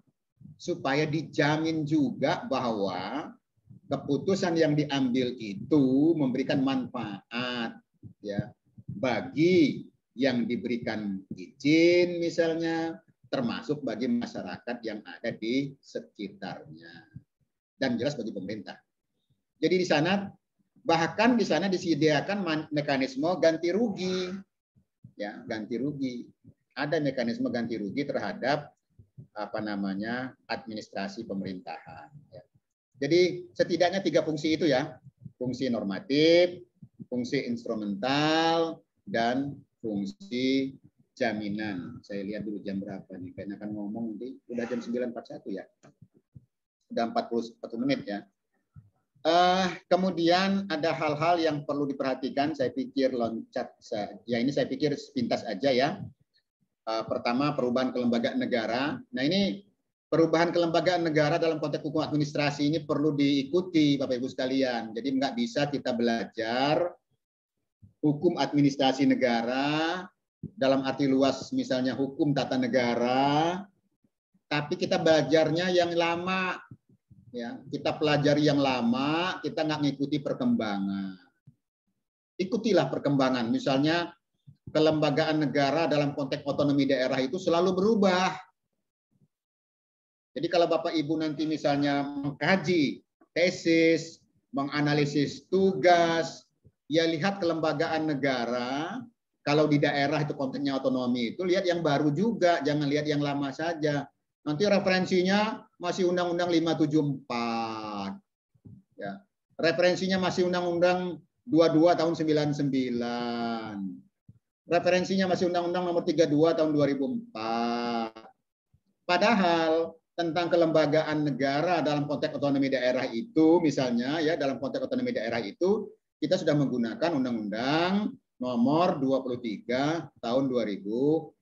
Speaker 2: Supaya dijamin juga bahwa keputusan yang diambil itu memberikan manfaat ya bagi yang diberikan izin misalnya, termasuk bagi masyarakat yang ada di sekitarnya. Dan jelas bagi pemerintah. Jadi di sana bahkan di sana disediakan mekanisme ganti rugi, ya ganti rugi. Ada mekanisme ganti rugi terhadap administrasi pemerintahan. Ya. Jadi setidaknya 3 fungsi itu ya, fungsi normatif, fungsi instrumental, dan fungsi jaminan. Saya lihat dulu jam berapa nih, kayaknya akan ngomong nanti udah jam 9.41 ya. Sudah 41 menit ya. Kemudian ada hal-hal yang perlu diperhatikan, saya pikir loncat ya, ini saya pikir sepintas aja ya. Pertama, perubahan kelembagaan negara. Nah, ini perubahan kelembagaan negara dalam konteks hukum administrasi ini perlu diikuti Bapak Ibu sekalian. Jadi nggak bisa kita belajar hukum administrasi negara dalam arti luas misalnya hukum tata negara, tapi kita belajarnya yang lama. Ya, kita pelajari yang lama, kita nggak ngikuti perkembangan. Ikutilah perkembangan. Misalnya kelembagaan negara dalam konteks otonomi daerah itu selalu berubah. Jadi kalau Bapak Ibu nanti misalnya mengkaji tesis, menganalisis tugas, ya lihat kelembagaan negara. Kalau di daerah itu konteksnya otonomi itu lihat yang baru juga, jangan lihat yang lama saja. Nanti referensinya masih Undang-Undang 574. Ya. Referensinya masih Undang-Undang 22 tahun 99. Referensinya masih Undang-Undang nomor 32 tahun 2004. Padahal tentang kelembagaan negara dalam konteks otonomi daerah itu misalnya ya, dalam konteks otonomi daerah itu kita sudah menggunakan Undang-Undang nomor 23 tahun 2014.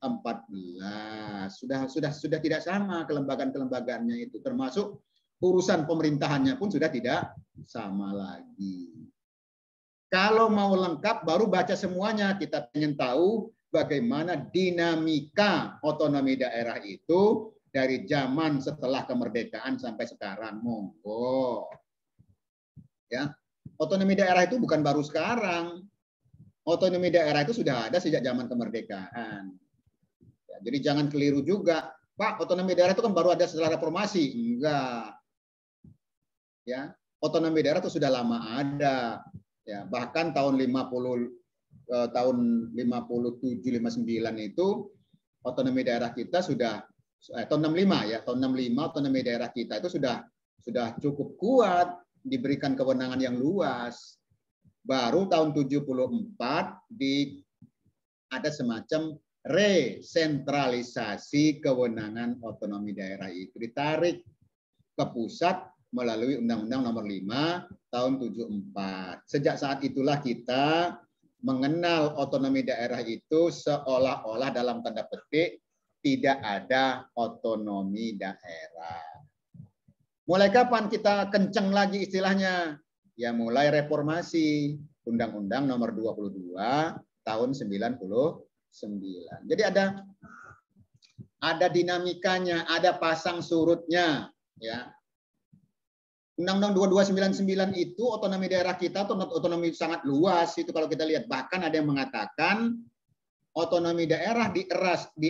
Speaker 2: Sudah tidak sama kelembagaan-kelembagaannya itu, termasuk urusan pemerintahannya pun sudah tidak sama lagi. Kalau mau lengkap baru baca semuanya, kita ingin tahu bagaimana dinamika otonomi daerah itu dari zaman setelah kemerdekaan sampai sekarang. Monggo. Ya. Otonomi daerah itu bukan baru sekarang. Otonomi daerah itu sudah ada sejak zaman kemerdekaan. Ya, jadi jangan keliru juga, Pak, otonomi daerah itu kan baru ada setelah reformasi. Enggak. Ya, otonomi daerah itu sudah lama ada. Ya, bahkan tahun 57 59 itu otonomi daerah kita sudah tahun 65 ya, tahun 65 otonomi daerah kita itu sudah cukup kuat, diberikan kewenangan yang luas. Baru tahun 74 ada semacam resentralisasi kewenangan otonomi daerah itu ditarik ke pusat melalui Undang-Undang nomor 5 tahun 74. Sejak saat itulah kita mengenal otonomi daerah itu seolah-olah dalam tanda petik tidak ada otonomi daerah. Mulai kapan kita kenceng lagi istilahnya? Ya mulai reformasi Undang-Undang nomor 22 tahun 99. Jadi ada dinamikanya, ada pasang surutnya, ya. Undang-Undang 2299 itu otonomi daerah kita otonomi sangat luas itu kalau kita lihat, bahkan ada yang mengatakan otonomi daerah di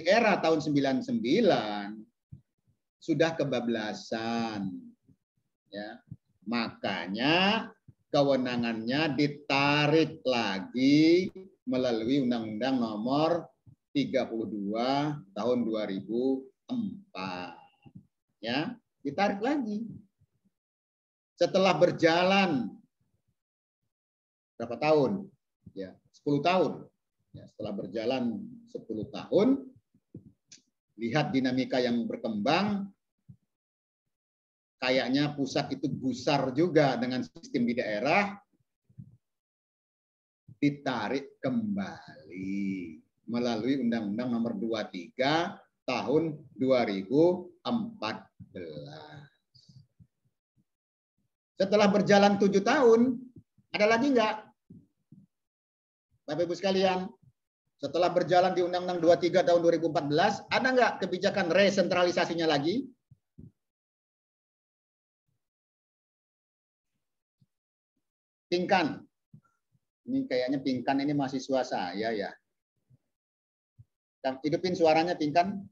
Speaker 2: era tahun 99 sudah kebablasan, ya. Makanya kewenangannya ditarik lagi melalui Undang-Undang nomor 32 tahun 2004. Ya, ditarik lagi. Setelah berjalan berapa tahun? Ya, 10 tahun. Ya, setelah berjalan 10 tahun, lihat dinamika yang berkembang, kayaknya pusat itu gusar juga dengan sistem di daerah, ditarik kembali melalui Undang-Undang Nomor 23 tahun 2014. Setelah berjalan 7 tahun, ada lagi nggak? Bapak Ibu sekalian, setelah berjalan di Undang-Undang 23 tahun 2014, ada nggak kebijakan resentralisasinya lagi? Pingkan. Ini kayaknya Pingkan ini mahasiswa saya ya. Hidupin suaranya Pingkan.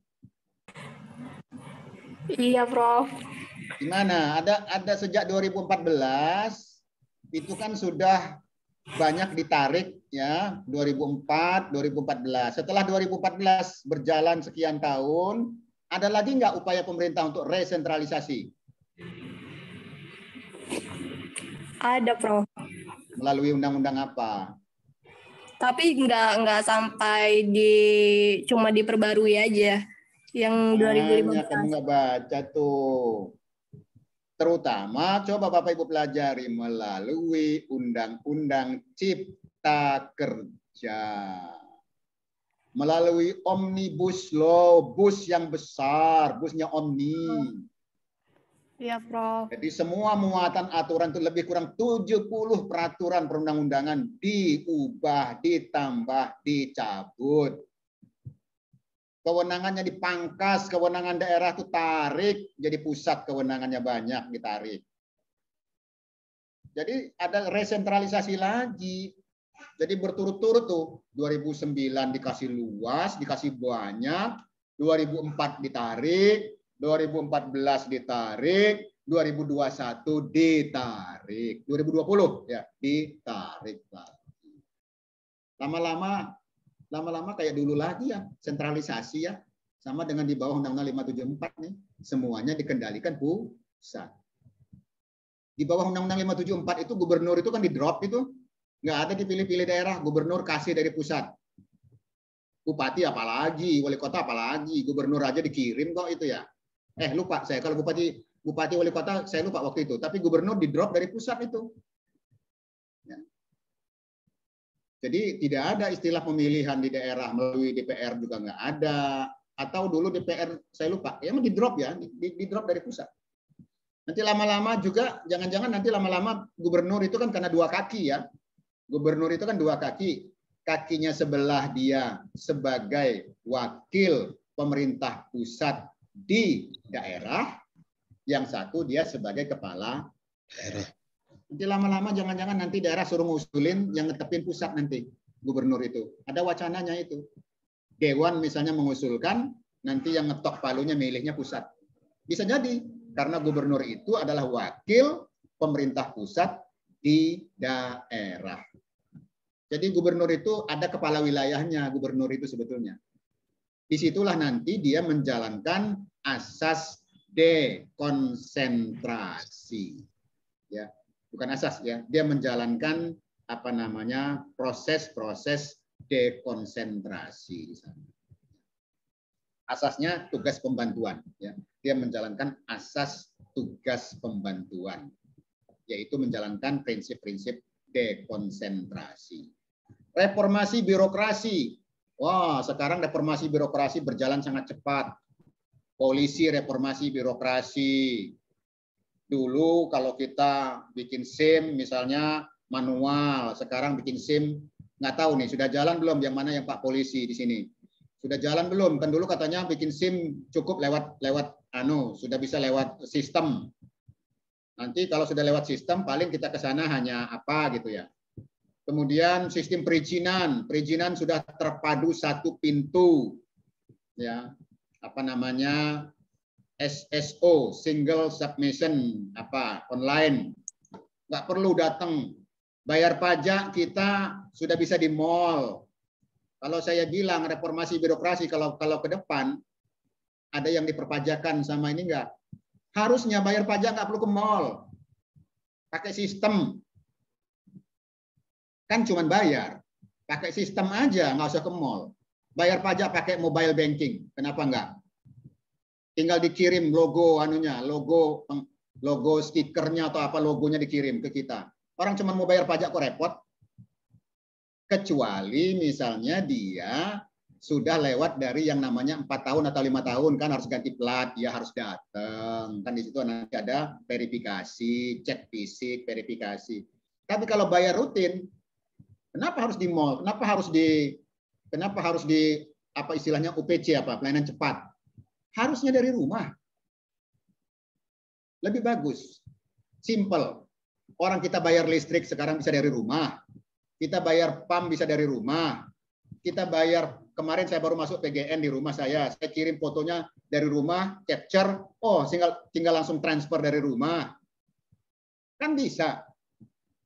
Speaker 3: Iya, Prof.
Speaker 2: Gimana? Ada sejak 2014 itu kan sudah banyak ditarik ya, 2004, 2014. Setelah 2014 berjalan sekian tahun, ada lagi nggak upaya pemerintah untuk resentralisasi?
Speaker 3: Ada, Prof.
Speaker 2: Melalui undang-undang apa?
Speaker 3: Tapi nggak sampai cuma diperbarui aja. Yang 2015.
Speaker 2: Kamu nggak baca tuh. Terutama coba Bapak Ibu pelajari melalui Undang-Undang Cipta Kerja. Melalui Omnibus Law, bus yang besar, busnya Omni.
Speaker 3: Iya, Prof.
Speaker 2: Jadi semua muatan aturan itu lebih kurang 70 peraturan perundang-undangan diubah, ditambah, dicabut. Kewenangannya dipangkas, kewenangan daerah itu tarik, jadi pusat kewenangannya banyak ditarik. Jadi ada resentralisasi lagi. Jadi berturut-turut tuh, 2009 dikasih luas, dikasih banyak, 2004 ditarik, 2014 ditarik, 2021 ditarik, 2020 ya ditarik lagi. Lama-lama kayak dulu lagi ya, sentralisasi ya, sama dengan di bawah Undang-Undang 574 nih, semuanya dikendalikan pusat. Di bawah Undang-Undang 574 itu gubernur itu kan di drop itu, nggak ada dipilih-pilih daerah, gubernur kasih dari pusat. Bupati apalagi, wali kota apalagi, gubernur aja dikirim kok itu ya. Lupa saya kalau bupati wali kota saya lupa waktu itu, tapi gubernur di drop dari pusat itu. Ya. Jadi tidak ada istilah pemilihan di daerah melalui DPR juga nggak ada, atau dulu DPR saya lupa, ya di drop ya, di drop dari pusat. Nanti lama-lama juga jangan-jangan nanti lama-lama gubernur itu kan karena dua kaki ya. Gubernur itu kan dua kaki. Kakinya sebelah dia sebagai wakil pemerintah pusat di daerah, yang satu dia sebagai kepala daerah. Nanti lama-lama jangan-jangan nanti daerah suruh ngusulin yang ngetepin pusat nanti gubernur itu. Ada wacananya itu. Dewan misalnya mengusulkan, nanti yang ngetok palunya milihnya pusat. Bisa jadi karena gubernur itu adalah wakil pemerintah pusat di daerah. Jadi gubernur itu ada kepala wilayahnya, gubernur itu sebetulnya. Disitulah nanti dia menjalankan asas dekonsentrasi. Ya, bukan asas ya, dia menjalankan apa namanya proses-proses dekonsentrasi di sana. Asasnya tugas pembantuan ya. Dia menjalankan asas tugas pembantuan, yaitu menjalankan prinsip-prinsip dekonsentrasi. Reformasi birokrasi. Wah, sekarang reformasi birokrasi berjalan sangat cepat. Polisi reformasi birokrasi. Dulu kalau kita bikin SIM misalnya manual, sekarang bikin SIM nggak tahu nih sudah jalan belum yang mana yang Pak Polisi di sini. Sudah jalan belum? Kan dulu katanya bikin SIM cukup lewat sudah bisa lewat sistem. Nanti kalau sudah lewat sistem paling kita ke sana hanya apa gitu ya. Kemudian sistem perizinan sudah terpadu satu pintu. Ya. Apa namanya? SSO, single submission online. Nggak perlu datang. Bayar pajak kita sudah bisa di mall. Kalau saya bilang reformasi birokrasi kalau ke depan ada yang diperpajakan sama ini enggak. Harusnya bayar pajak nggak perlu ke mall. Pakai sistem. Kan cuma bayar. Pakai sistem aja, nggak usah ke mall. Bayar pajak pakai mobile banking. Kenapa enggak? tinggal dikirim logo anunya, logo stikernya atau apa logonya dikirim ke kita. Orang cuma mau bayar pajak kok repot. Kecuali misalnya dia sudah lewat dari yang namanya 4 tahun atau 5 tahun, kan harus ganti plat, dia harus datang. Kan di situ nanti ada verifikasi, cek fisik, verifikasi. Tapi kalau bayar rutin, kenapa harus di mall? Kenapa harus di apa istilahnya UPC apa, pelayanan cepat? Harusnya dari rumah. Lebih bagus. Simple. Orang kita bayar listrik sekarang bisa dari rumah. Kita bayar PAM bisa dari rumah. Kita bayar, kemarin saya baru masuk PGN di rumah saya kirim fotonya dari rumah, capture, oh tinggal langsung transfer dari rumah. Kan bisa.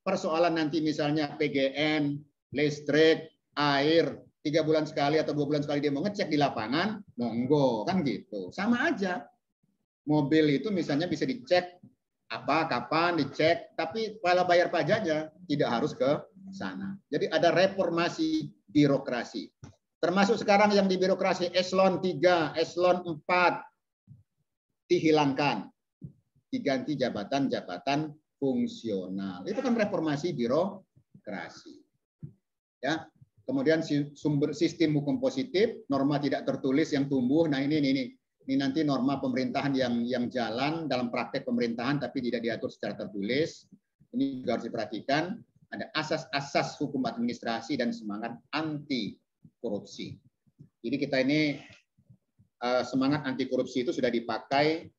Speaker 2: Persoalan nanti misalnya PGN, listrik, air, 3 bulan sekali atau 2 bulan sekali dia mau ngecek di lapangan, monggo, kan gitu. Sama aja. Mobil itu misalnya bisa dicek apa, kapan dicek, tapi kalau bayar pajaknya tidak harus ke sana. Jadi ada reformasi birokrasi. Termasuk sekarang yang di birokrasi eselon 3, eselon 4 dihilangkan. Diganti jabatan-jabatan fungsional. Itu kan reformasi birokrasi. Ya. Kemudian sumber sistem hukum positif, norma tidak tertulis yang tumbuh. Nah, ini nanti norma pemerintahan yang jalan dalam praktek pemerintahan tapi tidak diatur secara tertulis. Ini juga harus diperhatikan. Ada asas-asas hukum administrasi dan semangat anti korupsi. Jadi kita ini semangat anti korupsi itu sudah dipakai,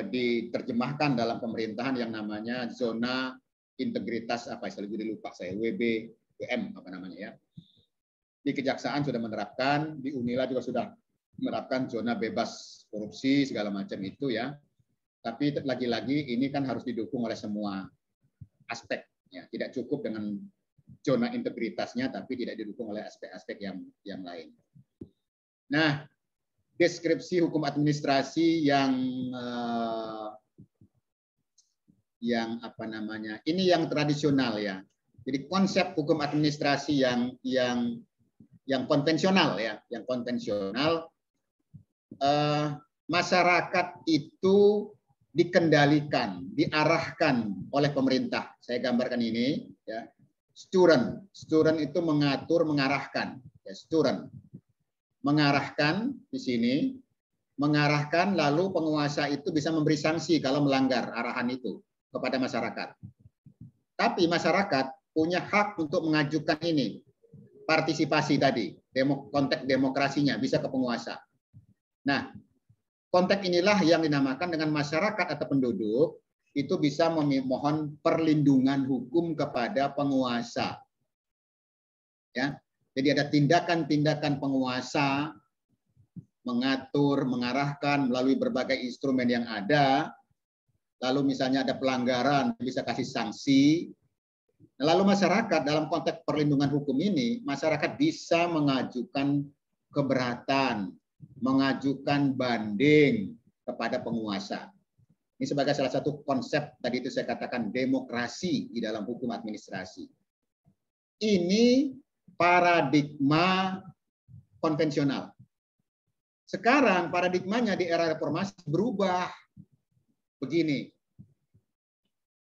Speaker 2: diterjemahkan dalam pemerintahan yang namanya zona integritas apa istilahnya lupa saya, WBM apa namanya ya. Di Kejaksaan sudah menerapkan, di Unila juga sudah menerapkan zona bebas korupsi segala macam itu ya. Tapi lagi-lagi ini kan harus didukung oleh semua aspek. Ya, tidak cukup dengan zona integritasnya, tapi tidak didukung oleh aspek-aspek yang lain. Nah, deskripsi hukum administrasi yang apa namanya? Ini yang tradisional ya. Jadi konsep hukum administrasi yang konvensional ya, yang konvensional masyarakat itu dikendalikan, diarahkan oleh pemerintah. Saya gambarkan ini ya. Sturen itu mengatur, mengarahkan. Ya, sturen. Mengarahkan di sini, mengarahkan lalu penguasa itu bisa memberi sanksi kalau melanggar arahan itu kepada masyarakat. Tapi masyarakat punya hak untuk mengajukan ini. Partisipasi tadi, konteks demokrasinya bisa ke penguasa. Nah, konteks inilah yang dinamakan dengan masyarakat atau penduduk itu bisa memohon perlindungan hukum kepada penguasa. Ya, jadi ada tindakan-tindakan penguasa mengatur, mengarahkan melalui berbagai instrumen yang ada. Lalu misalnya ada pelanggaran bisa kasih sanksi. Lalu masyarakat dalam konteks perlindungan hukum ini, masyarakat bisa mengajukan keberatan, mengajukan banding kepada penguasa. Ini sebagai salah satu konsep tadi itu saya katakan demokrasi di dalam hukum administrasi. Ini paradigma konvensional. Sekarang paradigmanya di era reformasi berubah. Begini.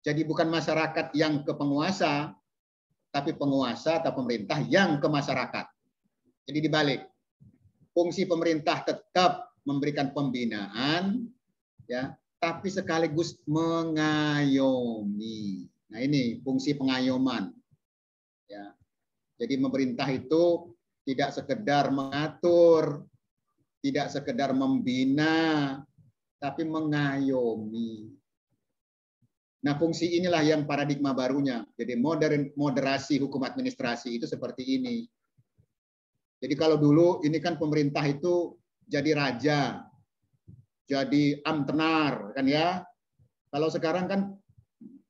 Speaker 2: Jadi bukan masyarakat yang ke penguasa, tapi penguasa atau pemerintah yang ke masyarakat. Jadi dibalik. Fungsi pemerintah tetap memberikan pembinaan, ya, tapi sekaligus mengayomi. Nah ini fungsi pengayoman. Ya. Jadi pemerintah itu tidak sekedar mengatur, tidak sekedar membina, tapi mengayomi. Nah fungsi inilah yang paradigma barunya. Jadi moderasi hukum administrasi itu seperti ini. Jadi kalau dulu ini kan pemerintah itu jadi raja, jadi amtenar kan ya. Kalau sekarang kan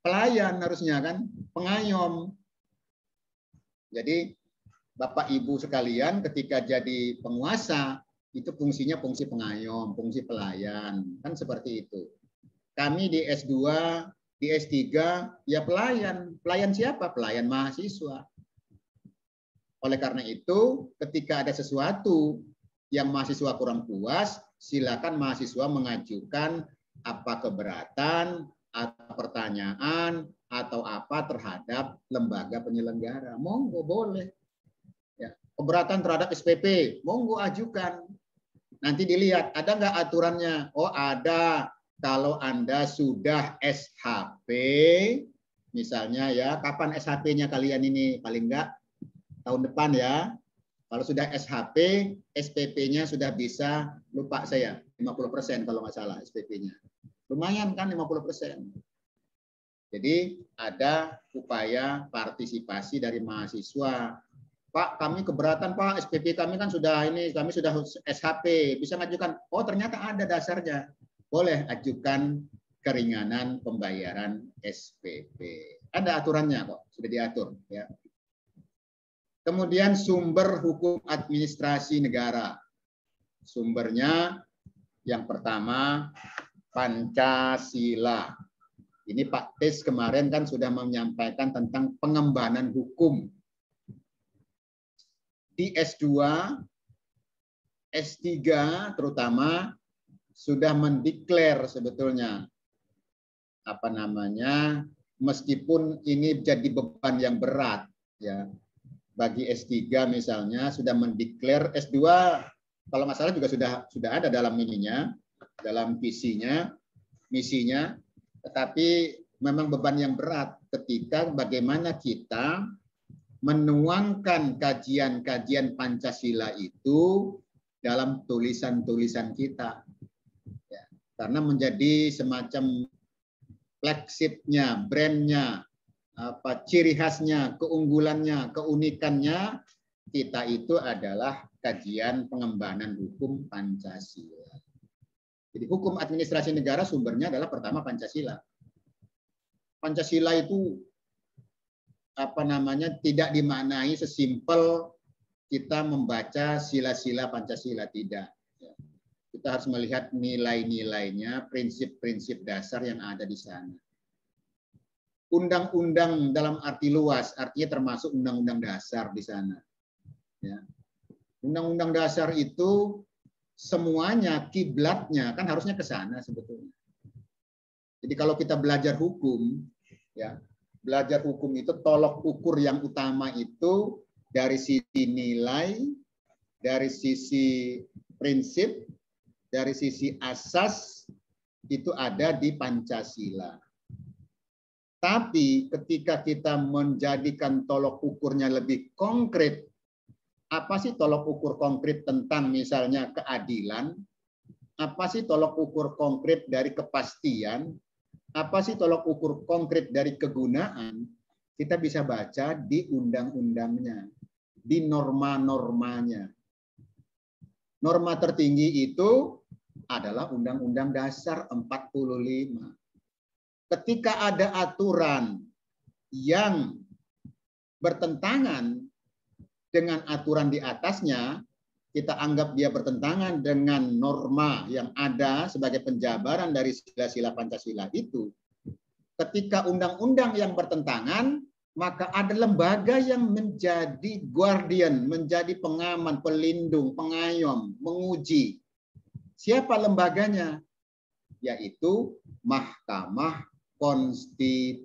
Speaker 2: pelayan harusnya kan, pengayom. Jadi Bapak Ibu sekalian ketika jadi penguasa itu fungsinya fungsi pengayom, fungsi pelayan, kan seperti itu. Kami di S2, di S3 ya pelayan. Pelayan siapa? Pelayan mahasiswa. Oleh karena itu, ketika ada sesuatu yang mahasiswa kurang puas, silakan mahasiswa mengajukan apa keberatan atau pertanyaan atau apa terhadap lembaga penyelenggara. Monggo boleh. Ya, keberatan terhadap SPP, monggo ajukan. Nanti dilihat ada nggak aturannya. Oh ada. Kalau Anda sudah SHP, misalnya ya, kapan SHP-nya kalian ini? Paling nggak tahun depan ya. Kalau sudah SHP, SPP-nya sudah bisa, lupa saya, 50% kalau nggak salah SPP-nya. Lumayan kan 50%. Jadi ada upaya partisipasi dari mahasiswa. Pak, kami keberatan Pak, SPP kami kan sudah ini, kami sudah SHP, bisa ngajukan. Oh ternyata ada dasarnya. Boleh ajukan keringanan pembayaran SPP. Ada aturannya kok, sudah diatur. Ya. Kemudian sumber hukum administrasi negara. Sumbernya yang pertama Pancasila. Ini Pak Tis kemarin kan sudah menyampaikan tentang pengembangan hukum. Di S2, S3 terutama sudah mendeklar sebetulnya apa namanya, meskipun ini jadi beban yang berat ya bagi S3 misalnya, sudah mendeklar. S2 kalau nggak salah juga sudah ada dalam ininya, dalam visinya, misinya, tetapi memang beban yang berat ketika bagaimana kita menuangkan kajian-kajian Pancasila itu dalam tulisan-tulisan kita. Ya, karena menjadi semacam flagship-nya, brand-nya, apa ciri khasnya, keunggulannya, keunikannya, kita itu adalah kajian pengembangan hukum Pancasila. Jadi hukum administrasi negara sumbernya adalah pertama Pancasila. Pancasila itu apa namanya, tidak dimaknai sesimpel kita membaca sila-sila Pancasila, tidak. Kita harus melihat nilai-nilainya, prinsip-prinsip dasar yang ada di sana. Undang-undang dalam arti luas, artinya termasuk undang-undang dasar di sana. Ya. Undang-undang dasar itu semuanya kiblatnya kan harusnya ke sana sebetulnya. Jadi kalau kita belajar hukum, ya, belajar hukum itu tolok ukur yang utama itu dari sisi nilai, dari sisi prinsip, dari sisi asas itu ada di Pancasila. Tapi ketika kita menjadikan tolok ukurnya lebih konkret, apa sih tolok ukur konkret tentang misalnya keadilan? Apa sih tolok ukur konkret dari kepastian? Apa sih tolok ukur konkret dari kegunaan? Kita bisa baca di undang-undangnya, di norma-normanya. Norma tertinggi itu adalah Undang-Undang Dasar 45. Ketika ada aturan yang bertentangan dengan aturan di atasnya, kita anggap dia bertentangan dengan norma yang ada sebagai penjabaran dari sila-sila Pancasila itu. Ketika undang-undang yang bertentangan, maka ada lembaga yang menjadi guardian, menjadi pengaman, pelindung, pengayom, menguji. Siapa lembaganya? Yaitu Mahkamah Konstitusi.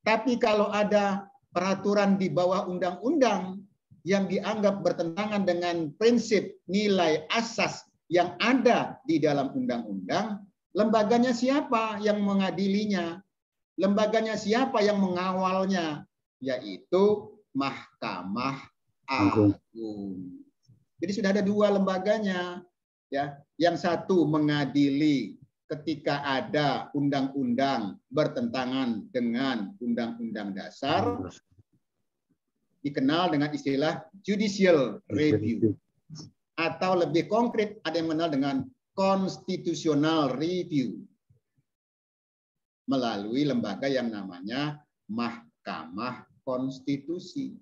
Speaker 2: Tapi kalau ada peraturan di bawah undang-undang yang dianggap bertentangan dengan prinsip nilai asas yang ada di dalam undang-undang, lembaganya siapa yang mengadilinya? Lembaganya siapa yang mengawalnya? Yaitu Mahkamah Agung. Jadi sudah ada dua lembaganya. Ya, yang satu mengadili ketika ada undang-undang bertentangan dengan undang-undang dasar, dikenal dengan istilah judicial review. Atau lebih konkret, ada yang mengenal dengan constitutional review. Melalui lembaga yang namanya Mahkamah Konstitusi.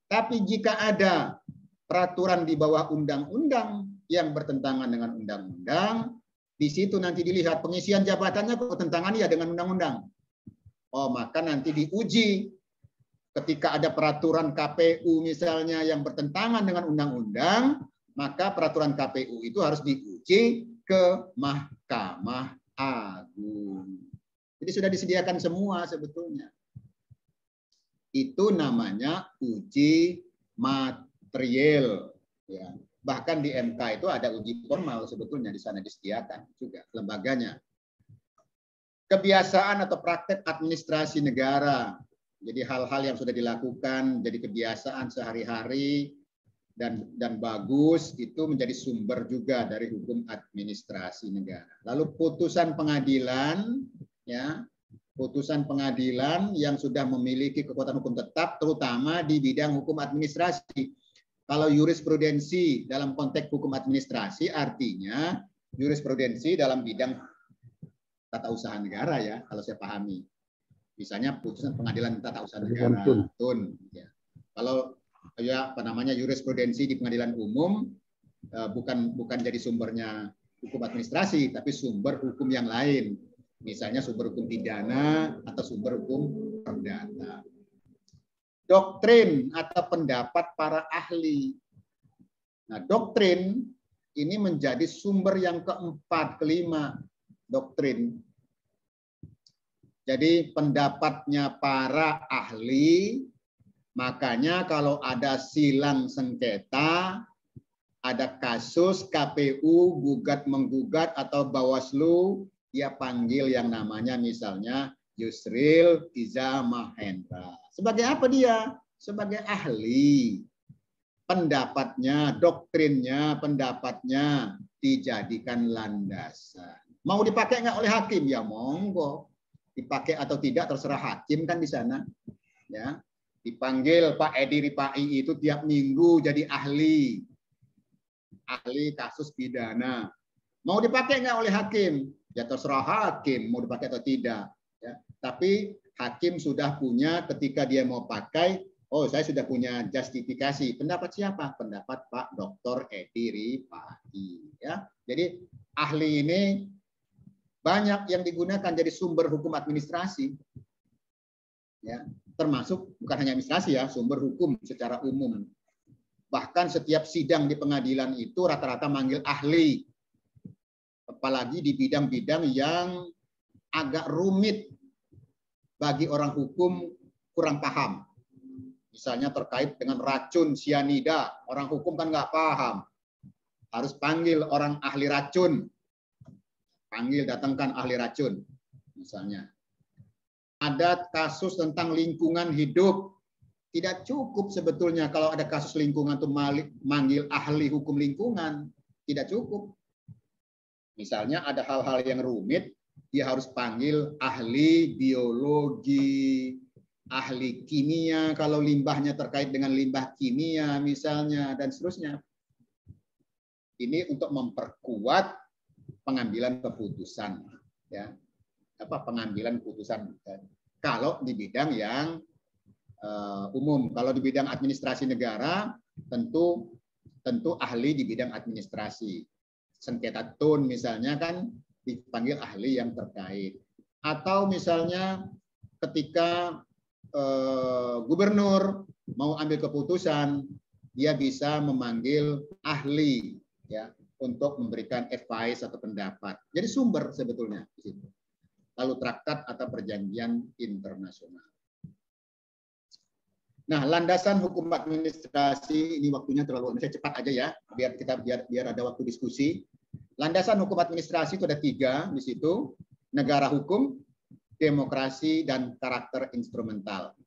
Speaker 2: Tapi jika ada peraturan di bawah undang-undang yang bertentangan dengan undang-undang, di situ nanti dilihat pengisian jabatannya bertentangan ya dengan undang-undang. Oh, maka nanti diuji. Ketika ada peraturan KPU misalnya yang bertentangan dengan undang-undang, maka peraturan KPU itu harus diuji ke Mahkamah Agung. Jadi sudah disediakan semua sebetulnya. Itu namanya uji material. Ya. Bahkan di MK itu ada uji formal sebetulnya, di sana disediakan juga lembaganya. Kebiasaan atau praktek administrasi negara. Jadi hal-hal yang sudah dilakukan jadi kebiasaan sehari-hari dan bagus, itu menjadi sumber juga dari hukum administrasi negara. Lalu putusan pengadilan, ya, putusan pengadilan yang sudah memiliki kekuatan hukum tetap, terutama di bidang hukum administrasi. Kalau jurisprudensi dalam konteks hukum administrasi artinya jurisprudensi dalam bidang tata usaha negara, ya, kalau saya pahami. Misalnya putusan pengadilan tata usaha negara, TUN. Ya. Kalau ya apa namanya jurisprudensi di pengadilan umum bukan jadi sumbernya hukum administrasi, tapi sumber hukum yang lain. Misalnya sumber hukum pidana atau sumber hukum perdata. Doktrin atau pendapat para ahli. Nah, doktrin ini menjadi sumber yang keempat, kelima. Doktrin. Jadi pendapatnya para ahli, makanya kalau ada silang sengketa, ada kasus KPU gugat-menggugat atau Bawaslu, dia panggil yang namanya misalnya Yusril Iza Mahendra. Sebagai apa dia? Sebagai ahli. Pendapatnya, doktrinnya, pendapatnya dijadikan landasan. Mau dipakai nggak oleh hakim? Ya monggo. Dipakai atau tidak terserah hakim kan di sana. Ya, dipanggil Pak Edi Ripai itu tiap minggu jadi ahli kasus pidana. Mau dipakai nggak oleh hakim? Ya terserah hakim mau dipakai atau tidak. Ya, tapi hakim sudah punya ketika dia mau pakai. Oh, saya sudah punya justifikasi. Pendapat siapa? Pendapat Pak Dr. Edi Ripai. Ya, jadi ahli ini banyak yang digunakan jadi sumber hukum administrasi, ya, termasuk bukan hanya administrasi ya, sumber hukum secara umum. Bahkan setiap sidang di pengadilan itu rata-rata manggil ahli, apalagi di bidang-bidang yang agak rumit bagi orang hukum kurang paham. Misalnya terkait dengan racun sianida, orang hukum kan nggak paham, harus panggil orang ahli racun. Panggil, datangkan ahli racun, misalnya. Ada kasus tentang lingkungan hidup. Tidak cukup sebetulnya kalau ada kasus lingkungan itu manggil ahli hukum lingkungan. Tidak cukup. Misalnya ada hal-hal yang rumit, dia harus panggil ahli biologi, ahli kimia, kalau limbahnya terkait dengan limbah kimia misalnya, dan seterusnya. Ini untuk memperkuat pengambilan keputusan, ya, pengambilan keputusan. Kalau di bidang yang umum, kalau di bidang administrasi negara, tentu ahli di bidang administrasi. Sengketa TUN misalnya kan dipanggil ahli yang terkait. Atau misalnya ketika gubernur mau ambil keputusan, dia bisa memanggil ahli, ya, untuk memberikan advice atau pendapat. Jadi sumber sebetulnya di situ. Lalu traktat atau perjanjian internasional. Nah, landasan hukum administrasi ini waktunya terlalu, saya cepat aja ya, biar ada waktu diskusi. Landasan hukum administrasi itu ada 3 di situ: negara hukum, demokrasi, dan karakter instrumental.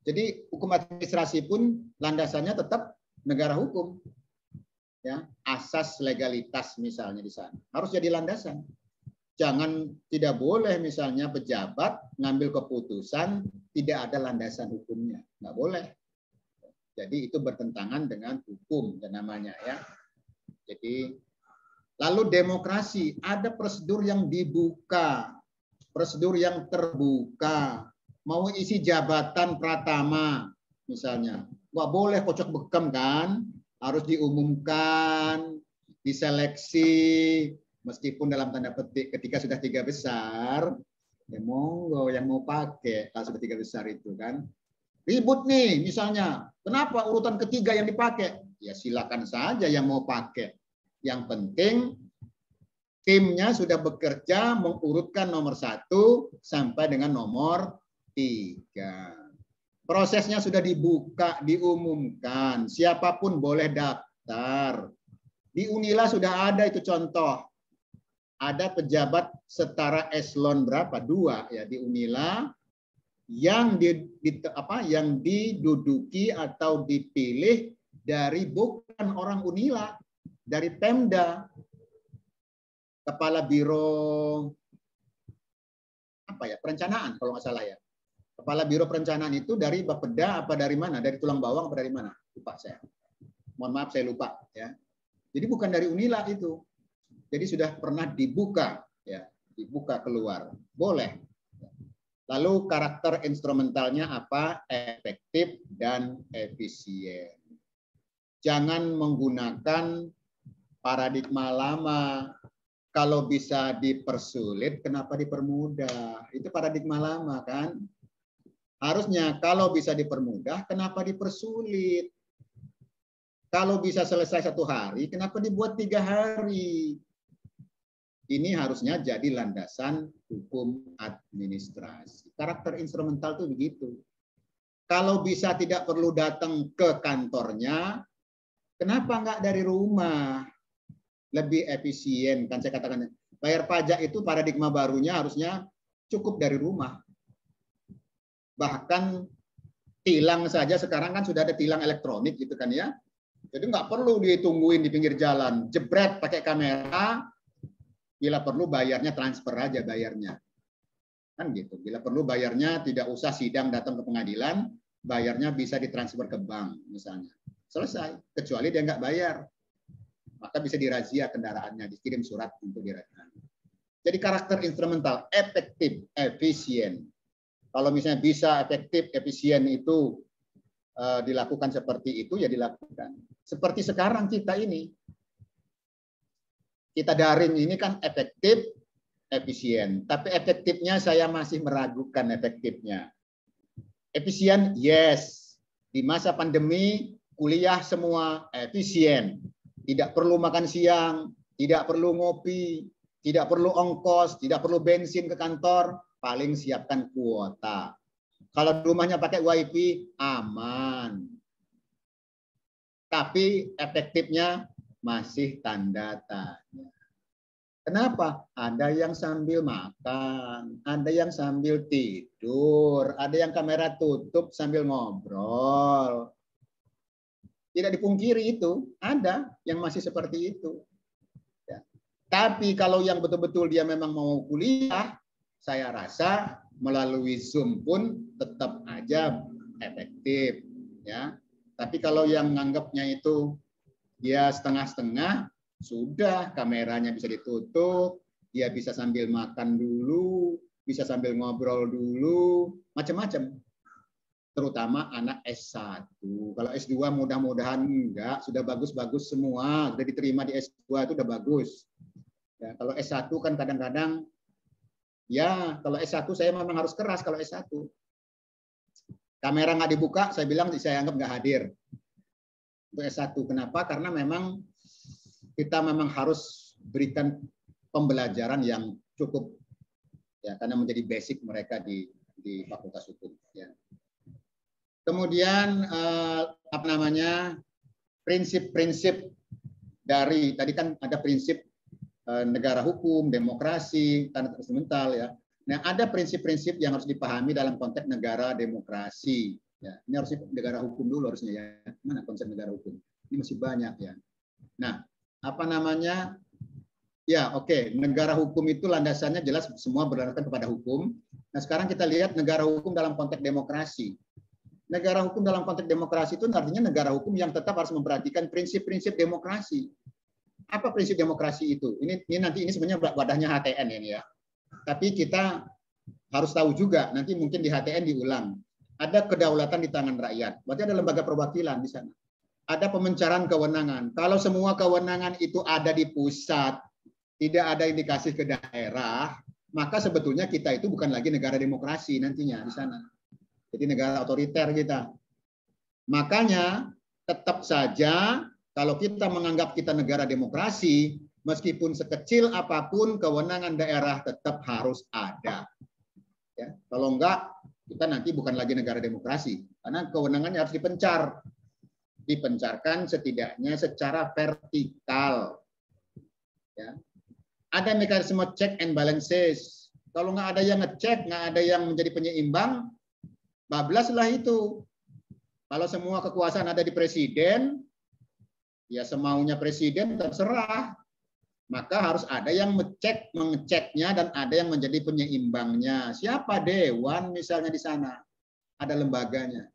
Speaker 2: Jadi hukum administrasi pun landasannya tetap negara hukum. Ya, asas legalitas misalnya di sana harus jadi landasan. Tidak boleh misalnya pejabat ngambil keputusan tidak ada landasan hukumnya, nggak boleh. Jadi itu bertentangan dengan hukum dan namanya, ya. Jadi lalu demokrasi, ada prosedur yang dibuka, prosedur yang terbuka. Mau isi jabatan pratama misalnya, nggak boleh kocok bekem kan. Harus diumumkan, diseleksi, meskipun dalam tanda petik ketika sudah 3 besar, ya monggo yang mau pakai kalau sudah 3 besar itu kan. Ribut nih misalnya, kenapa urutan ketiga yang dipakai? ya silakan saja yang mau pakai. Yang penting timnya sudah bekerja mengurutkan nomor 1 sampai dengan nomor 3. Prosesnya sudah dibuka, diumumkan. Siapapun boleh daftar. Di Unila sudah ada itu contoh. Ada pejabat setara eselon berapa? 2 ya di Unila yang yang diduduki atau dipilih dari bukan orang Unila, dari Pemda. Kepala Biro perencanaan kalau nggak salah ya. Kepala Biro Perencanaan itu dari Bapeda apa dari mana? Dari Tulang Bawang apa dari mana? Lupa saya. Mohon maaf saya lupa ya. Jadi bukan dari Unila itu. Jadi sudah pernah dibuka ya, dibuka keluar. Boleh. Lalu karakter instrumentalnya apa? Efektif dan efisien. Jangan menggunakan paradigma lama. Kalau bisa dipersulit, kenapa dipermudah? Itu paradigma lama kan? Harusnya kalau bisa dipermudah, kenapa dipersulit? Kalau bisa selesai 1 hari, kenapa dibuat 3 hari? Ini harusnya jadi landasan hukum administrasi. Karakter instrumental itu begitu. Kalau bisa tidak perlu datang ke kantornya, kenapa enggak dari rumah? Lebih efisien, kan saya katakan. Bayar pajak itu paradigma barunya harusnya cukup dari rumah. Bahkan tilang saja sekarang kan sudah ada tilang elektronik gitu kan ya. Jadi nggak perlu ditungguin di pinggir jalan. Jebret pakai kamera, bila perlu bayarnya transfer aja bayarnya. Kan gitu. Bila perlu bayarnya tidak usah sidang datang ke pengadilan, bayarnya bisa ditransfer ke bank misalnya. Selesai. Kecuali dia nggak bayar. Maka bisa dirazia kendaraannya, dikirim surat untuk dirazia. Jadi karakter instrumental, efektif, efisien. Kalau misalnya bisa efektif, efisien itu dilakukan seperti itu, ya dilakukan. Seperti sekarang kita ini. Kita daring ini kan efektif, efisien. Tapi efektifnya saya masih meragukan efektifnya. Efisien, yes. Di masa pandemi, kuliah semua efisien. Tidak perlu makan siang, tidak perlu ngopi, tidak perlu ongkos, tidak perlu bensin ke kantor, paling siapkan kuota. Kalau rumahnya pakai wifi, aman. Tapi efektifnya masih tanda tanya. Kenapa? Ada yang sambil makan, ada yang sambil tidur, ada yang kamera tutup sambil ngobrol. Tidak dipungkiri itu, ada yang masih seperti itu. Ya. Tapi kalau yang betul-betul dia memang mau kuliah, saya rasa melalui Zoom pun tetap aja efektif. Ya. Tapi kalau yang nganggapnya itu dia setengah-setengah, sudah kameranya bisa ditutup, dia bisa sambil makan dulu, bisa sambil ngobrol dulu, macam-macam. Terutama anak S1. Kalau S2 mudah-mudahan enggak, sudah bagus-bagus semua, sudah diterima di S2 itu udah bagus. Ya, kalau S1 kan kadang-kadang, ya kalau S1 saya memang harus keras kalau S1. Kamera nggak dibuka, saya bilang saya anggap nggak hadir. Untuk S1. Kenapa? Karena memang kita memang harus berikan pembelajaran yang cukup, ya karena menjadi basic mereka di Fakultas Hukum. Ya. Kemudian prinsip-prinsip dari tadi kan ada prinsip negara hukum, demokrasi, tanda instrumental ya. Nah, ada prinsip-prinsip yang harus dipahami dalam konteks negara demokrasi. Ya, ini harus negara hukum dulu harusnya ya. Mana konsep negara hukum? Ini masih banyak ya. Nah, apa namanya? Ya, oke. Negara hukum itu landasannya jelas semua berdasarkan kepada hukum. Nah, sekarang kita lihat negara hukum dalam konteks demokrasi. Negara hukum dalam konteks demokrasi itu artinya negara hukum yang tetap harus memperhatikan prinsip-prinsip demokrasi. Apa prinsip demokrasi itu? Ini nanti ini sebenarnya wadahnya HTN ini ya. Tapi kita harus tahu juga, nanti mungkin di HTN diulang. Ada kedaulatan di tangan rakyat. Berarti ada lembaga perwakilan di sana. Ada pemencaran kewenangan. Kalau semua kewenangan itu ada di pusat, tidak ada yang dikasih ke daerah, maka sebetulnya kita itu bukan lagi negara demokrasi nantinya di sana. Jadi negara otoriter kita. Makanya tetap saja kalau kita menganggap kita negara demokrasi, meskipun sekecil apapun kewenangan daerah tetap harus ada. Ya, kalau enggak, kita nanti bukan lagi negara demokrasi, karena kewenangannya harus dipencarkan setidaknya secara vertikal. Ya. Ada mekanisme check and balances. Kalau nggak ada yang ngecek, nggak ada yang menjadi penyeimbang, bablaslah itu. Kalau semua kekuasaan ada di presiden, ya semaunya presiden terserah. Maka harus ada yang mengeceknya dan ada yang menjadi penyeimbangnya. Siapa? Dewan misalnya di sana. Ada lembaganya.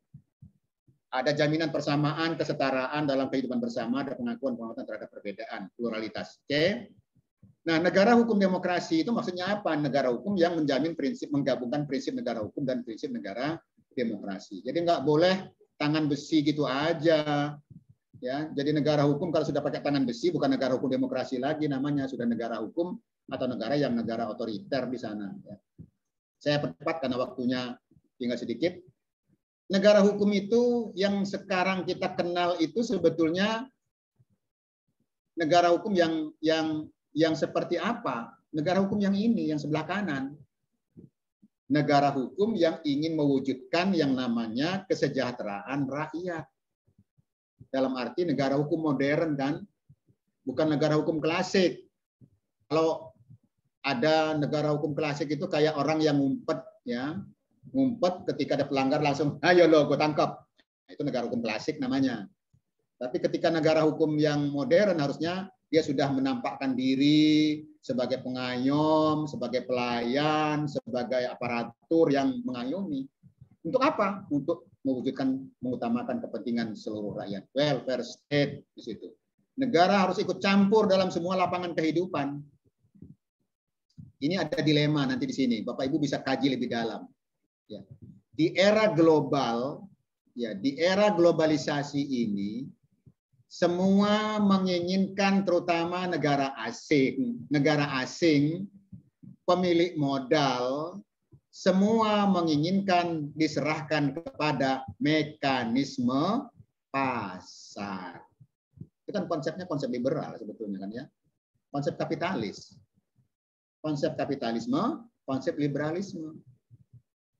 Speaker 2: Ada jaminan persamaan, kesetaraan dalam kehidupan bersama, ada pengakuan-pengakuan terhadap perbedaan, pluralitas. Oke. Nah, negara hukum demokrasi itu maksudnya apa? Negara hukum yang menjamin prinsip, menggabungkan prinsip negara hukum dan prinsip negara demokrasi. Jadi nggak boleh tangan besi gitu aja. Ya, jadi negara hukum kalau sudah pakai tangan besi bukan negara hukum demokrasi lagi namanya, sudah negara hukum atau negara yang negara otoriter di sana. Ya. Saya percepat karena waktunya tinggal sedikit. Negara hukum itu yang sekarang kita kenal itu sebetulnya negara hukum yang seperti apa? Negara hukum yang ini, yang sebelah kanan. Negara hukum yang ingin mewujudkan yang namanya kesejahteraan rakyat. Dalam arti negara hukum modern kan, bukan negara hukum klasik. Kalau ada negara hukum klasik itu kayak orang yang ngumpet, ya, ngumpet ketika ada pelanggar langsung, ayo lo, gue tangkap. Itu negara hukum klasik namanya. Tapi ketika negara hukum yang modern harusnya dia sudah menampakkan diri sebagai pengayom, sebagai pelayan, sebagai aparatur yang mengayomi. Untuk apa? Untuk mewujudkan, mengutamakan kepentingan seluruh rakyat. Welfare state di situ. Negara harus ikut campur dalam semua lapangan kehidupan. Ini ada dilema nanti di sini. Bapak Ibu bisa kaji lebih dalam. Ya. Di era global, ya, di era globalisasi ini, semua menginginkan terutama negara asing, pemilik modal, semua menginginkan diserahkan kepada mekanisme pasar. Itu kan konsepnya konsep liberal sebetulnya kan ya. Konsep kapitalis. Konsep kapitalisme, konsep liberalisme.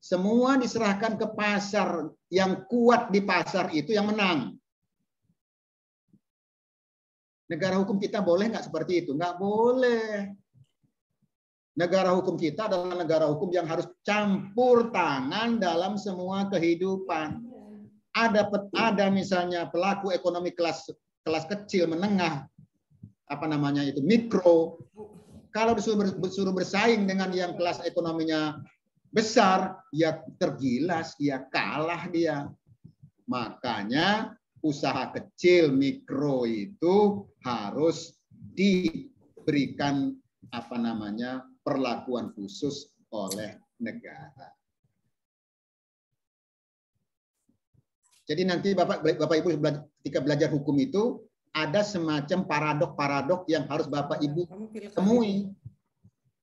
Speaker 2: Semua diserahkan ke pasar, yang kuat di pasar itu yang menang. Negara hukum kita boleh nggak seperti itu? Nggak boleh. Negara hukum kita adalah negara hukum yang harus campur tangan dalam semua kehidupan. Ada misalnya pelaku ekonomi kelas kecil, menengah, apa namanya itu, mikro. Kalau disuruh bersaing dengan yang kelas ekonominya besar, ya tergilas, ya kalah dia. Makanya usaha kecil mikro itu harus diberikan apa namanya perlakuan khusus oleh negara. Jadi nanti Bapak Ibu ketika belajar hukum itu ada semacam paradok-paradok yang harus Bapak Ibu temui.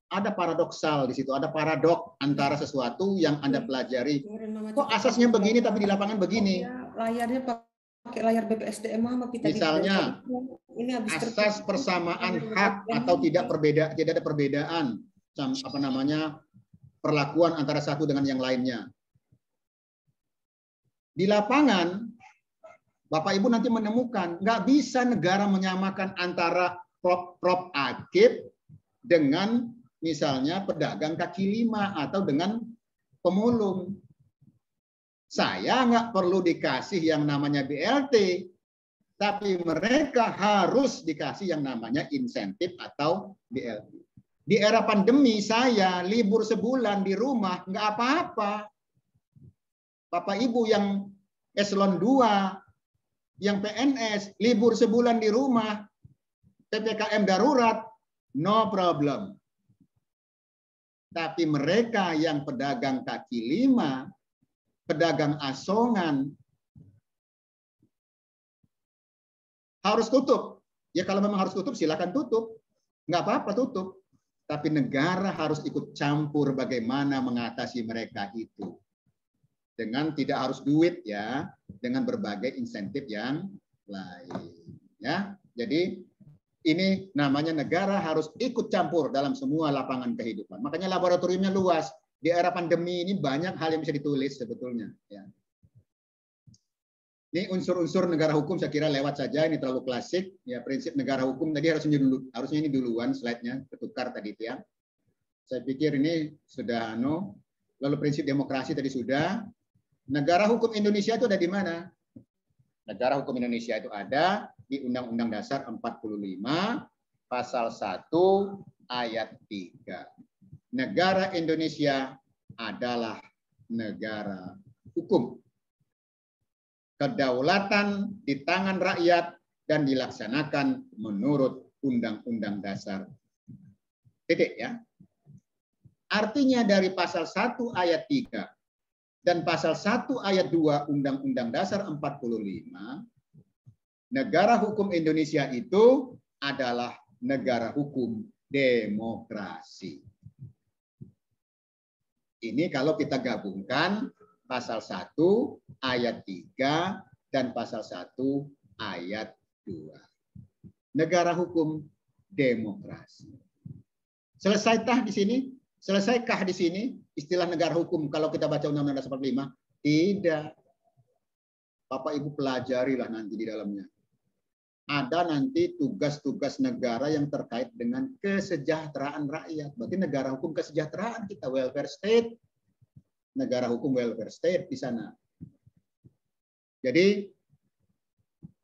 Speaker 2: Ada paradoksal di situ, ada paradok antara sesuatu yang Anda pelajari. Kok asasnya begini tapi di lapangan begini?
Speaker 5: Layarnya pakai layar BPSDM sama kita.
Speaker 2: Misalnya asas persamaan hak atau tidak ada perbedaan, apa namanya, perlakuan antara satu dengan yang lainnya. Di lapangan Bapak Ibu nanti menemukan nggak bisa negara menyamakan antara prop akib dengan misalnya pedagang kaki lima atau dengan pemulung. Saya nggak perlu dikasih yang namanya BLT, tapi mereka harus dikasih yang namanya insentif atau BLT. Di era pandemi saya libur sebulan di rumah nggak apa-apa. Bapak Ibu yang eselon 2, yang PNS libur sebulan di rumah, PPKM darurat, no problem. Tapi mereka yang pedagang kaki lima, pedagang asongan, harus tutup. Ya kalau memang harus tutup, silakan tutup. Nggak apa-apa tutup. Tapi negara harus ikut campur bagaimana mengatasi mereka itu. dengan tidak harus duit ya, dengan berbagai insentif yang lain ya. Jadi ini namanya negara harus ikut campur dalam semua lapangan kehidupan. Makanya laboratoriumnya luas. Di era pandemi ini banyak hal yang bisa ditulis sebetulnya ya. Ini unsur-unsur negara hukum saya kira lewat saja, ini terlalu klasik ya. Prinsip negara hukum tadi harusnya ini duluan slide-nya, ketukar tadi itu ya. Saya pikir ini sudah lalu prinsip demokrasi tadi sudah. Negara hukum Indonesia itu ada di mana? Negara hukum Indonesia itu ada di Undang-Undang Dasar 45 pasal 1 ayat 3. Negara Indonesia adalah negara hukum. Kedaulatan di tangan rakyat dan dilaksanakan menurut Undang-Undang Dasar. Titik ya. Artinya dari pasal 1 ayat 3 dan pasal 1 ayat 2 Undang-Undang Dasar 45, negara hukum Indonesia itu adalah negara hukum demokrasi. Ini kalau kita gabungkan pasal 1 ayat 3 dan pasal 1 ayat 2. Negara hukum demokrasi. Selesaikah di sini? Selesaikah di sini istilah negara hukum kalau kita baca Undang-Undang Dasar 45? Tidak. Bapak Ibu pelajarilah nanti di dalamnya. Ada nanti tugas-tugas negara yang terkait dengan kesejahteraan rakyat. Berarti negara hukum kesejahteraan kita, welfare state. Negara hukum welfare state di sana. Jadi